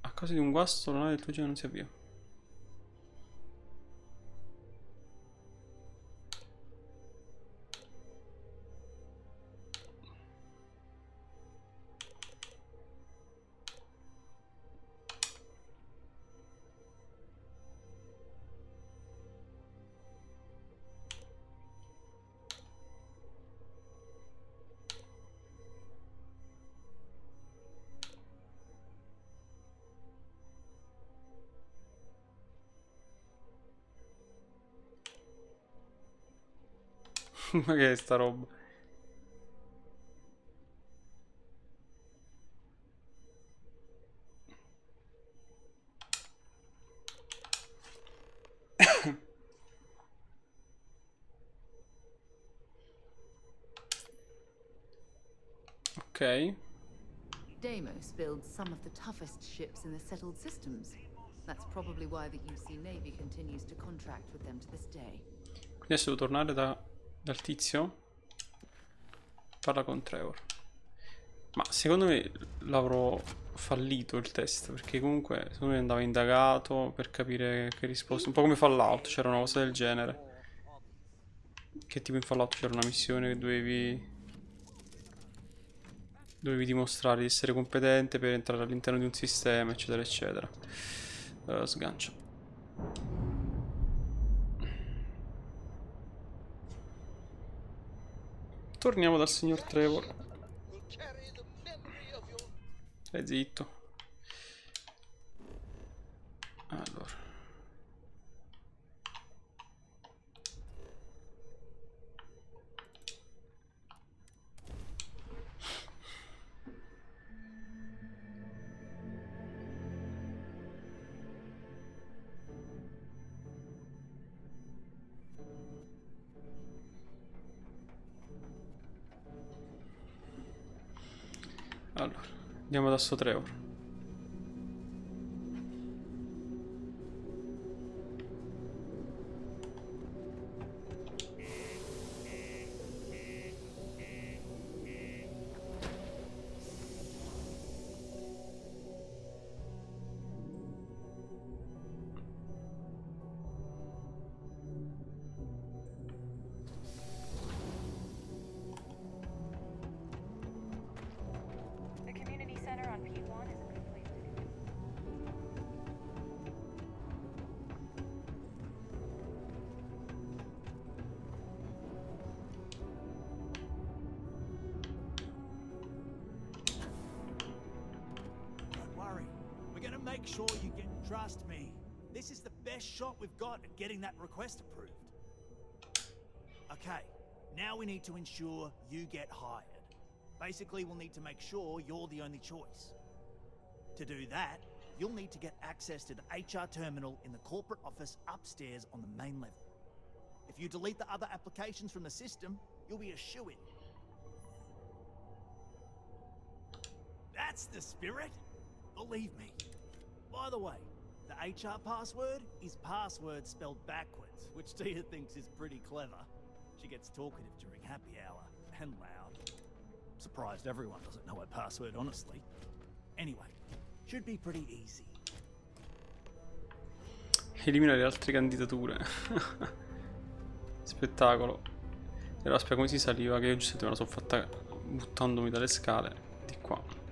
A: A causa di un guasto la nave del tuo genio non si avvia. Ma che è sta roba? Ok.
C: Deimos builds some of the toughest ships in the settled systems. That's probably why the UC Navy continues to contract with them to this day.
A: Quindi adesso devo tornare dal tizio. Parla con Trevor. Ma secondo me l'avrò fallito il test, perché comunque secondo me andava indagato per capire che risposta. Un po' come Fallout, c'era una cosa del genere. Che tipo in Fallout c'era una missione che dovevi dimostrare di essere competente per entrare all'interno di un sistema, eccetera, eccetera. Sgancio. Torniamo dal signor Trevor. Stai zitto. Allora. Allora, andiamo da sto Trevor.
H: The community center on P1 is a good place to do it.
R: Don't worry. We're gonna make sure you get... Trust me. This is the best shot we've got at getting that request approved. Okay, now we need to ensure you get hired. Basically, we'll need to make sure you're the only choice. To do that, you'll need to get access to the HR terminal in the corporate office upstairs on the main level. If you delete the other applications from the system, you'll be a shoo-in. That's the spirit! Believe me. By the way, the HR password is password spelled backwards, which Tia thinks is pretty clever. She gets talkative during happy hour, and loud. Surprised everyone doesn't know her password, honestly. Anyway, should be pretty easy.
A: Elimina le altre candidature. Spettacolo. E allora aspetta, come si saliva? Che io giusto me la sono fatta buttandomi dalle scale di qua.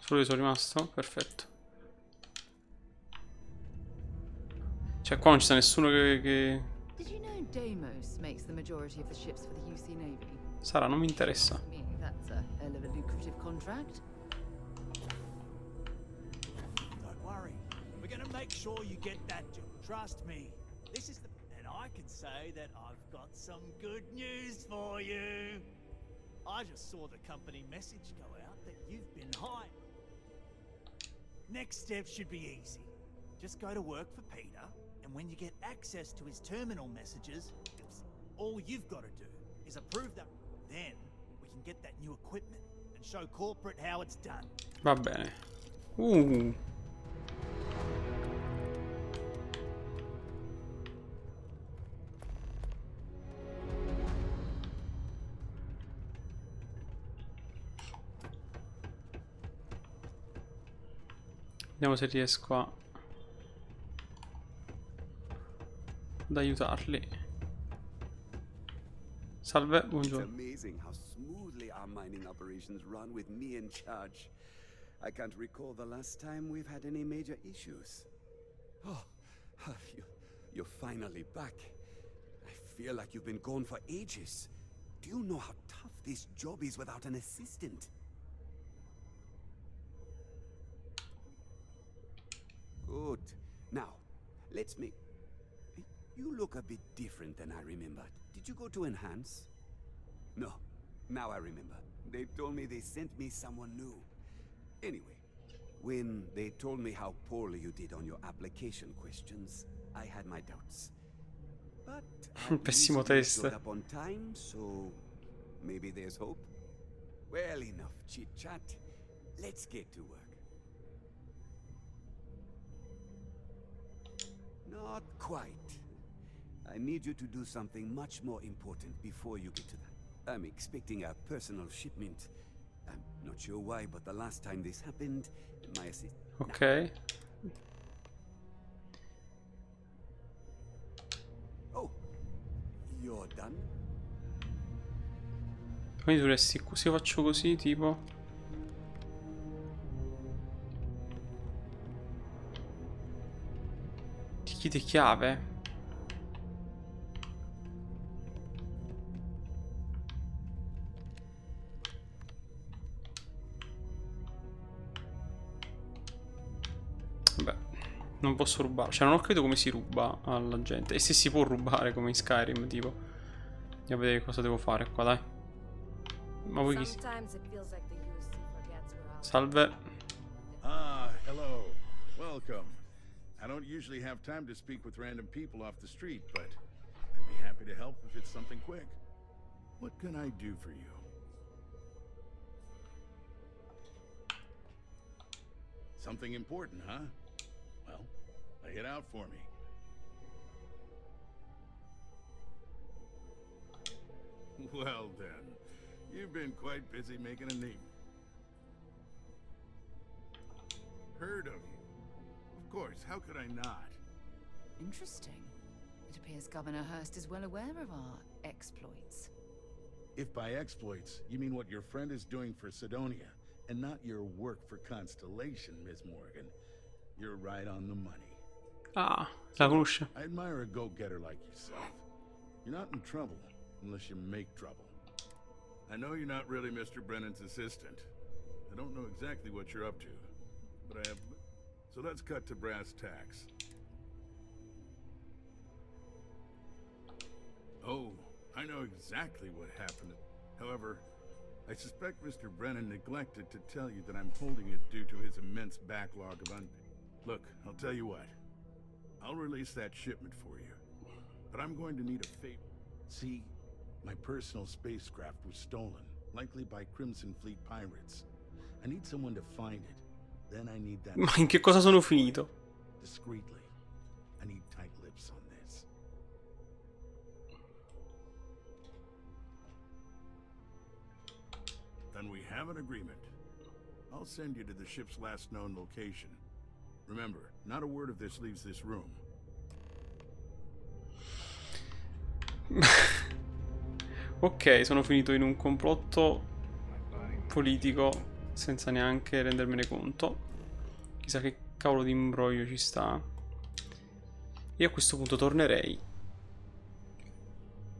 A: Solo io sono rimasto? Perfetto. Cioè qua non ci sta nessuno che...
C: Did you know Deimos makes the majority of the ships for the UC Navy?
A: Sara, non mi interessa.
C: Me, that's a hell of a lucrative contract.
R: Don't worry, we're gonna make sure you get that job. Trust me. This is the... And I can say that I've got some good news for you. I just saw the company message go out that you've been hired. Next step should be easy. Just go to work for Peter, and when you get access to his terminal messages, all you've got to do is approve that. Then we can get that new equipment and show corporate how it's done.
A: Va bene. Vediamo se riesco ad aiutarli. Salve, buongiorno.
S: It's amazing how smoothly our mining operations run with me in charge. I can't recall the last time we've had any major issues. Oh, you're finally back. I feel like you've been gone for ages. Do you know how tough this job is without an assistant? Good. Now, let's make... You look a bit different than I remembered. Did you go to Enhance? No. Now I remember. They told me they sent me someone new. Anyway, when they told me how poorly you did on your application questions, I had my doubts. But
A: Pessimo test.
S: showed up on time, so maybe there's hope. Well, enough chit-chat. Let's get to work. Not quite. I need you to do something much more important before you get to that. I'm expecting a personal shipment. I'm not sure why, but the last time this happened, my assistant...
A: Ok.
S: Oh, you're done?
A: Quindi dovresti... Se io faccio così, tipo... Ti chiede chiave? Vabbè, non posso rubare. Cioè non ho capito come si ruba alla gente. E se si può rubare come in Skyrim, tipo. Andiamo a vedere cosa devo fare qua, dai. Ma voi chi... Salve.
T: Ah, hello. Welcome. I don't usually have time to speak with random people off the street, but I'd be happy to help if it's something quick. What can I do for you? Something important, huh? Well, lay it out for me. Well then, you've been quite busy making a name. Heard of you. Of course, how could I not?
C: Interesting. It appears Governor Hurst is well aware of our exploits.
T: If by exploits, you mean what your friend is doing for Sidonia, and not your work for Constellation, Ms. Morgan, you're right on the money.
A: Ah, la conosce.
T: I admire a go-getter like yourself. You're not in trouble unless you make trouble. I know you're not really Mr. Brennan's assistant. I don't know exactly what you're up to, but I have... So let's cut to brass tacks. Oh, I know exactly what happened. However, I suspect Mr. Brennan neglected to tell you that I'm holding it due to his immense backlog of Look, I'll tell you what. I'll release that shipment for you. But I'm going to need a favor. See, my personal spacecraft was stolen, likely by Crimson Fleet pirates. I need someone to find it. Then I need that...
A: Ma in che cosa sono finito?
T: Discreetly. I need tight lips on this. Then we have an agreement. I'll send you to the ship's last known location. Remember, not a word of this leaves this room.
A: Ok, sono finito in un complotto politico senza neanche rendermene conto. Chissà che cavolo di imbroglio ci sta. E a questo punto tornerei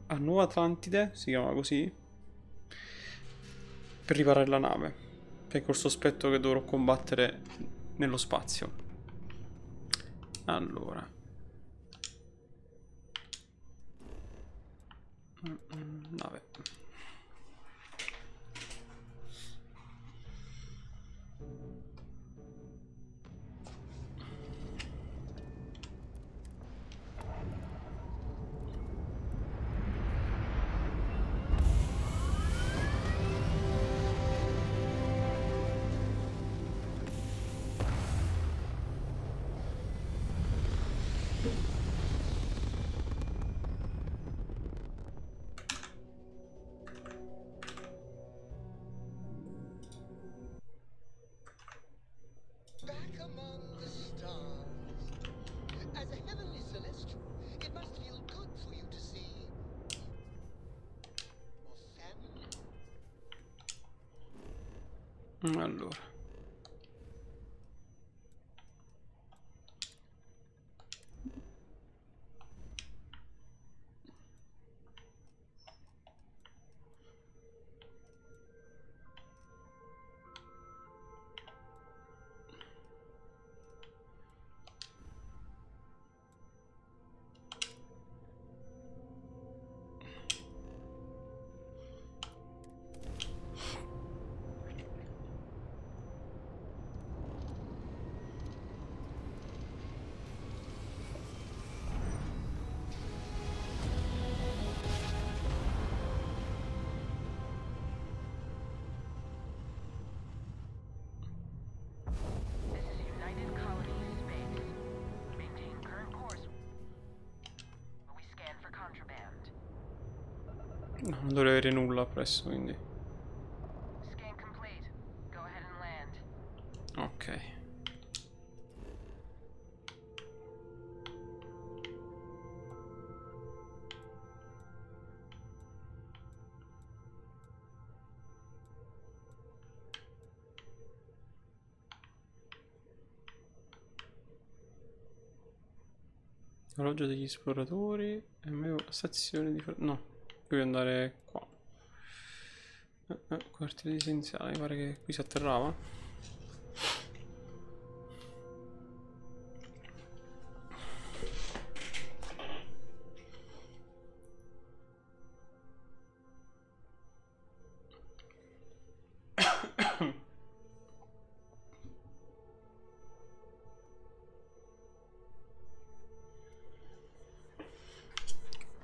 A: a Nuova Atlantide, si chiama così, per riparare la nave, perché col sospetto che dovrò combattere nello spazio. Allora, nave. Allora, no, non dovrei avere nulla appresso, quindi. Ok. Orologio degli esploratori. Stazione di... No, devo andare qua. Quartiere essenziale, mi pare che qui si atterrava.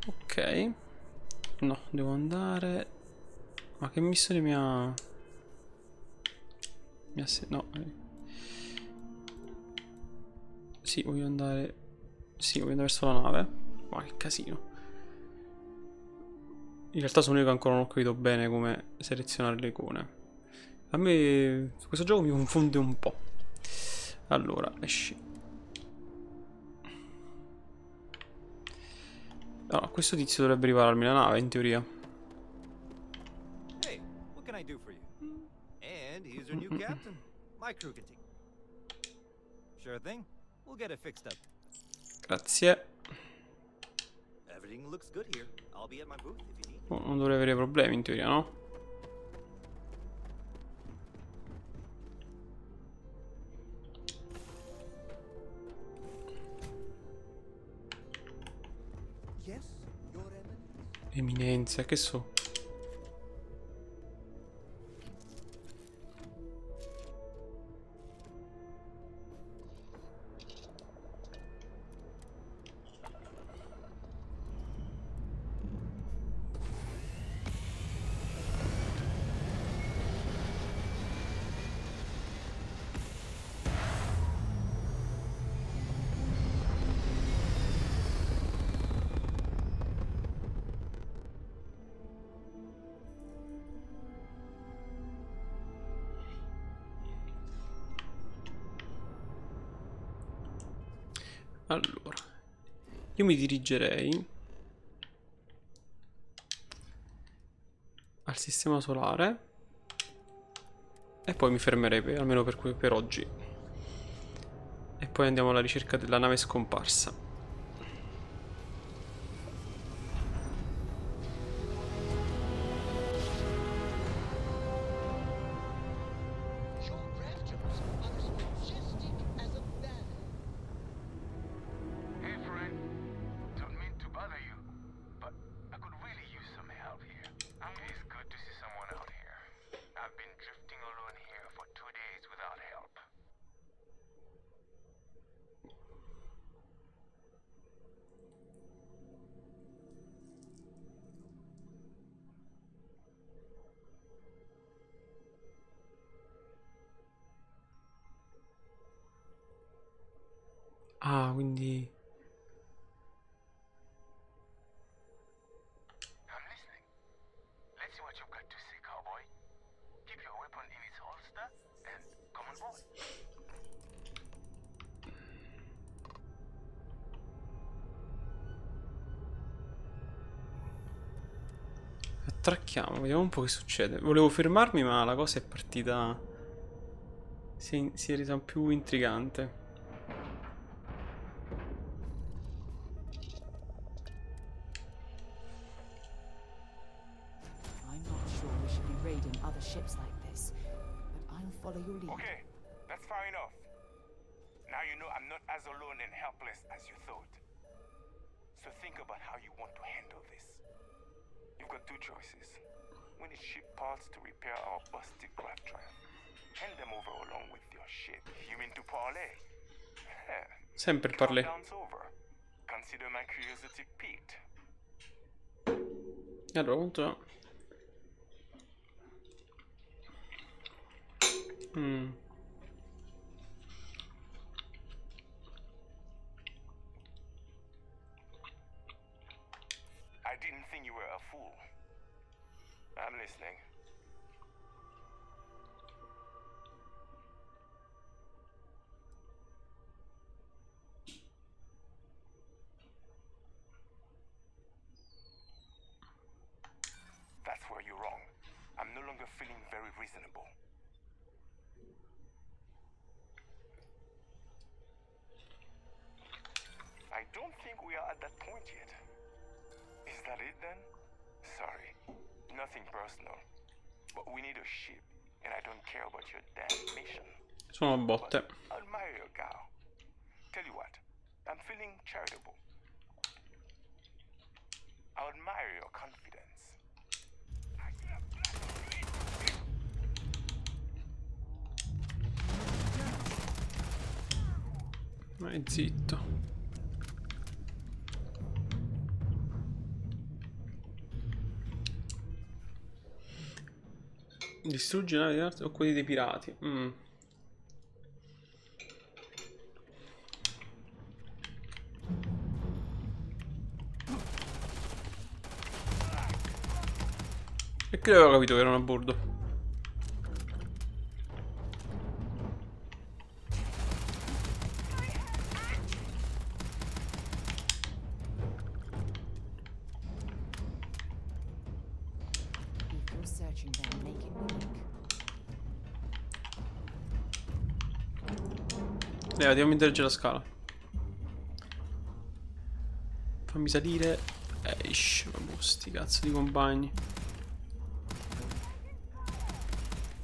A: Ok. No, devo andare... Ma che missione mi ha... No. Sì, voglio andare... Sì, voglio andare verso la nave. Ma che casino. In realtà sono io che ancora non ho capito bene come selezionare le icone. A me questo gioco mi confonde un po'. Allora, esci. Allora, questo tizio dovrebbe ripararmi la nave, in teoria.
O: Hey, what can I do for you? And here's your new captain. My crew can take. Sure thing. We'll get it fixed up.
A: Grazie.
O: Everything looks good here. I'll be at my booth if you need.
A: Oh, non dovrei avere problemi, in teoria, no? Eminenza, che so? Allora, io mi dirigerei al sistema solare e poi mi fermerei almeno per oggi. E poi andiamo alla ricerca della nave scomparsa. Ah, quindi... Attracchiamo, vediamo un po' che succede. Volevo fermarmi, ma la cosa è partita... si è resa più intrigante.
P: Ships like this, but I'll follow your lead.
U: Okay, that's far enough. Now you know I'm not as alone and helpless as you thought. So think about how you want to handle this. You've got two choices. We need ship parts to repair our busted craft drive. Hand them over along with your ship. You mean to parlay?
A: Sempre parlé.
U: Countdown's over. Consider my curiosity piqued.
A: Allora, quanto...
U: I didn't think you were a fool. I'm listening. That's where you're wrong. I'm no longer feeling very reasonable. I don't think we are at that point yet. Is that it then? Sorry. Nothing personal. But we need a ship, and I don't care about your damn mission.
A: Sono botte.
U: I admire your gal. Tell you what, I'm feeling charitable. I admire your confidence.
A: Vai zitto. Distruggi navi d'arte o quelli dei pirati. E che avevo capito che erano a bordo.
I: manufacturing them make it unique.
A: Andiamo a interagire la scala. Fammi salire. Eish, vabbè, sti cazzo di compagni.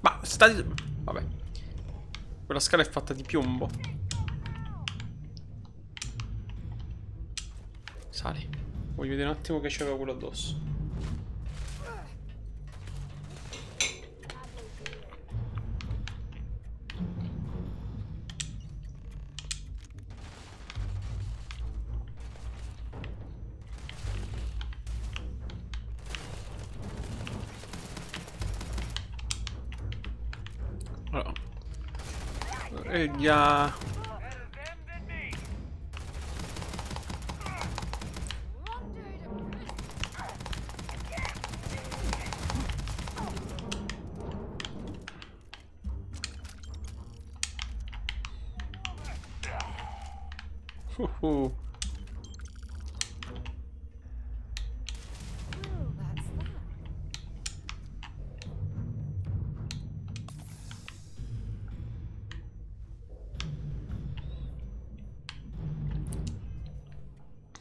A: Ma stai... Vabbè. Quella scala è fatta di piombo. Sali. Voglio vedere un attimo che c'aveva quello addosso. Allora. Reggia.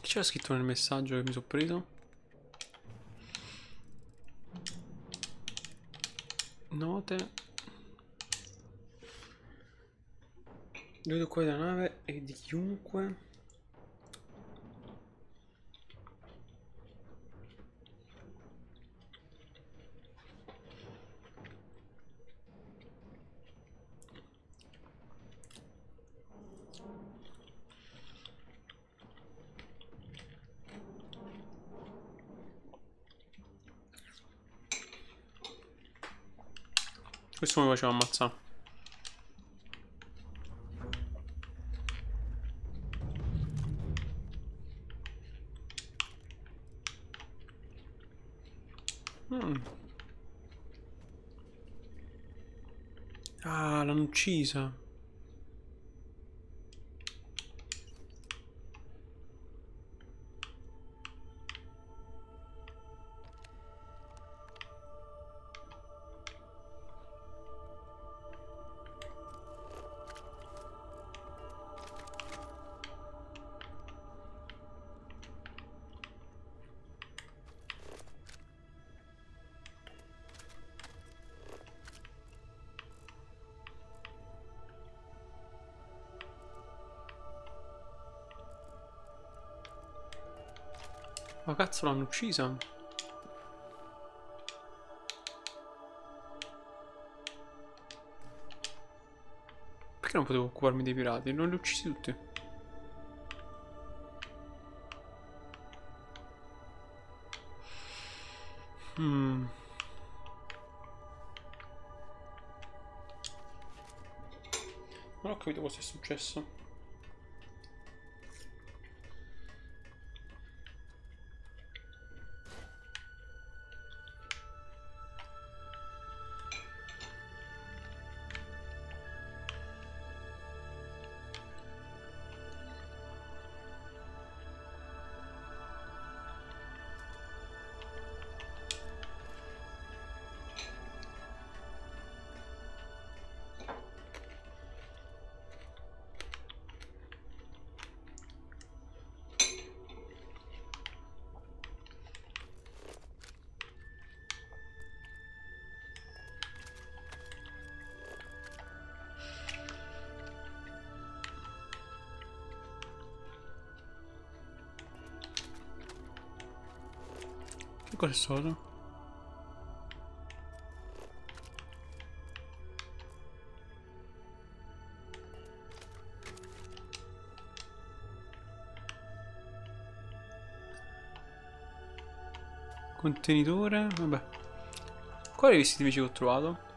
A: Che c'era scritto nel messaggio che mi sono preso? Note. Vedo qua della nave e di chiunque. Questo mi faceva ammazzare. Ah, l'hanno uccisa. Ma cazzo, l'hanno uccisa? Perché non potevo occuparmi dei pirati? Non li ho uccisi tutti. Non ho capito cosa è successo. Che cosa è stato? Contenitore, vabbè. Quali vestiti invece che ho trovato?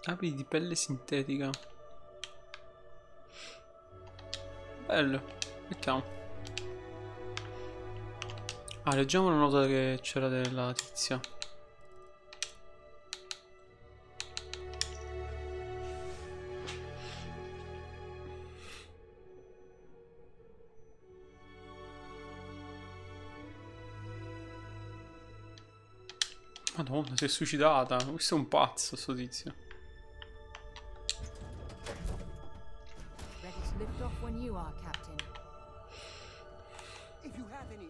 A: Abiti di pelle sintetica. Bello, mettiamo. Ah, leggiamo la nota che c'era della tizia. Madonna, si è suicidata. Questo è un pazzo, sto tizio.
C: Ready to lift off when you are, Captain.
N: If you have any...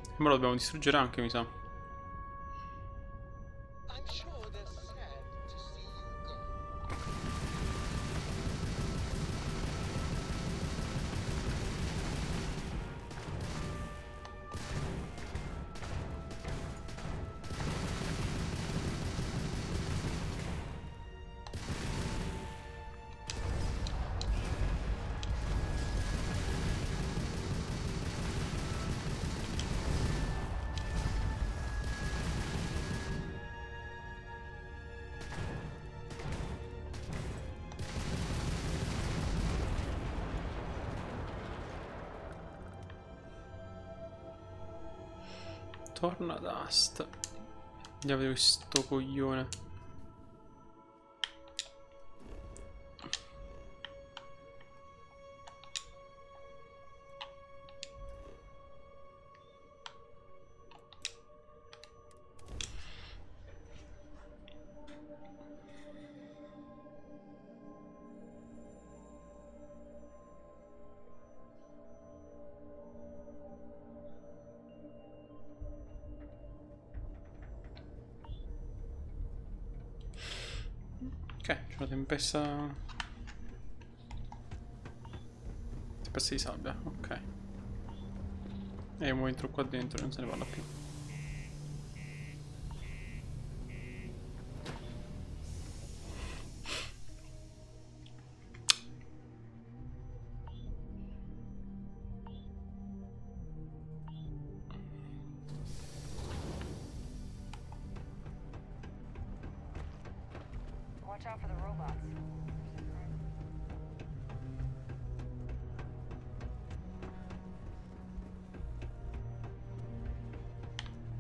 A: E me lo dobbiamo distruggere anche, mi sa. Torna ad Ast. Andiamo a vedere questo coglione. Ok, c'è una tempesta. Tempesta di sabbia, ok. E mo entro qua dentro e non se ne parla più.
H: Watch out for the robots.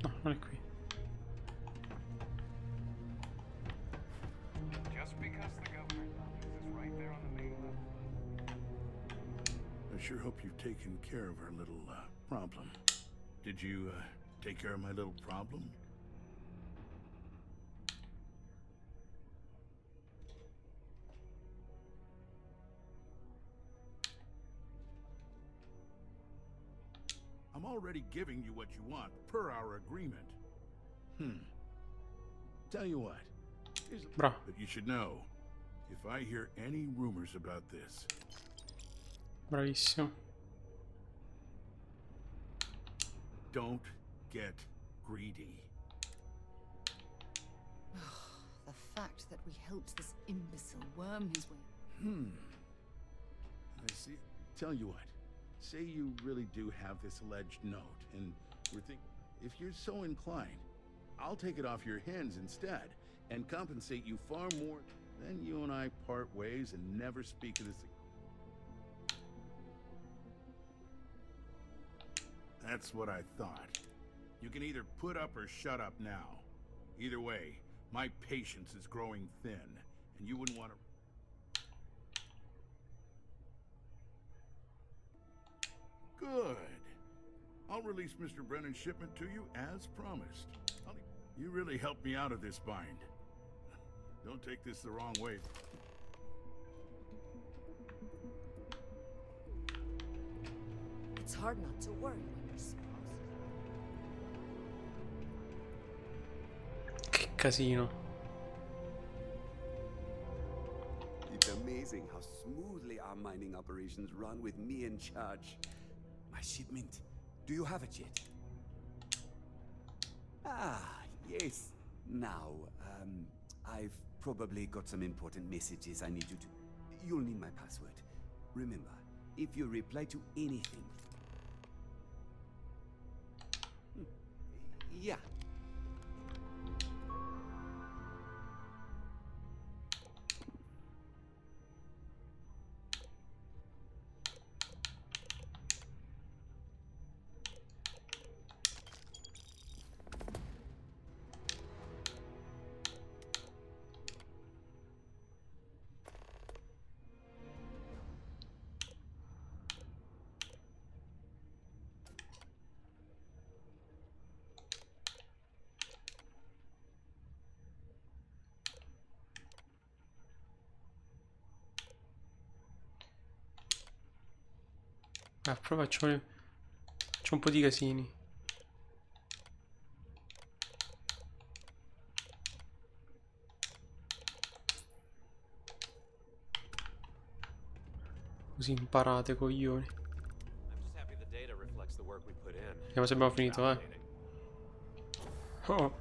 A: No, non è qui.
B: Just because the governor's office is right there on the main level.
T: I sure hope you've taken care of our little problem. Did you take care of my little problem? I'm already giving you what you want, per our agreement. Tell you what.
A: Bro.
T: But you should know, if I hear any rumors about this...
A: Bravissimo.
T: Don't get greedy.
C: The fact that we helped this imbecile worm his way.
T: I see. Tell you what. Say you really do have this alleged note, and if you're so inclined, I'll take it off your hands instead, and compensate you far more. Then you and I part ways and never speak of this again. That's what I thought. You can either put up or shut up now. Either way, my patience is growing thin, and you wouldn't want to... Good. I'll release Mr. Brennan's shipment to you as promised. You really helped me out of this bind. Don't take this the wrong way.
P: It's hard not to worry when you're small.
A: Che casino.
S: It's amazing how smoothly our mining operations run with me in charge. My shipment. Do you have it yet? Ah, yes. Now, I've probably got some important messages I need you to... You'll need my password. Remember, if you reply to anything... Yeah.
A: Però faccio un po' di casini. Così imparate, coglioni. Vediamo se abbiamo finito, Oh.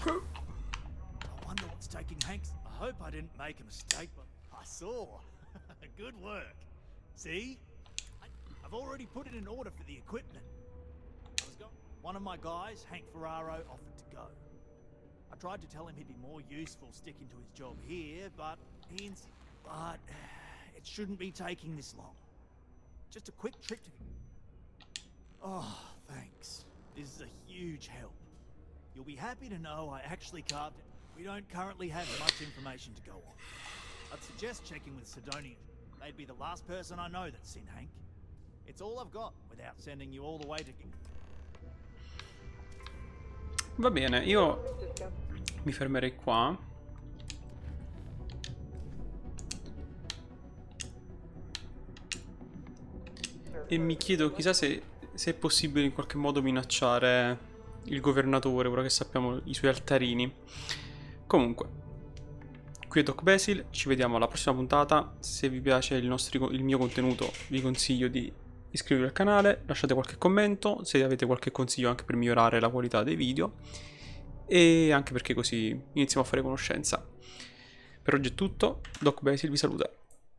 R: I wonder what's taking Hanks. I hope I didn't make a mistake, but I saw. Good work. See? I've already put it in order for the equipment. One of my guys, Hank Ferraro, offered to go. I tried to tell him he'd be more useful sticking to his job here, but but it shouldn't be taking this long. Just a quick trip to... Oh, thanks. This is a huge help. You'll be happy to know I actually carved it. We don't currently have much information to go on. I'd suggest checking with Sidonia. They'd be the last person I know that's seen Hank. It's all I've got without sending you all the way to...
A: Va bene, io mi fermerei qua. E mi chiedo, chissà se è possibile in qualche modo minacciare il governatore, ora che sappiamo i suoi altarini. Comunque, qui è Doc Basil, ci vediamo alla prossima puntata. Se vi piace il mio contenuto, vi consiglio di iscrivervi al canale, lasciate qualche commento, se avete qualche consiglio anche per migliorare la qualità dei video, e anche perché così iniziamo a fare conoscenza. Per oggi è tutto, Doc Basil vi saluta.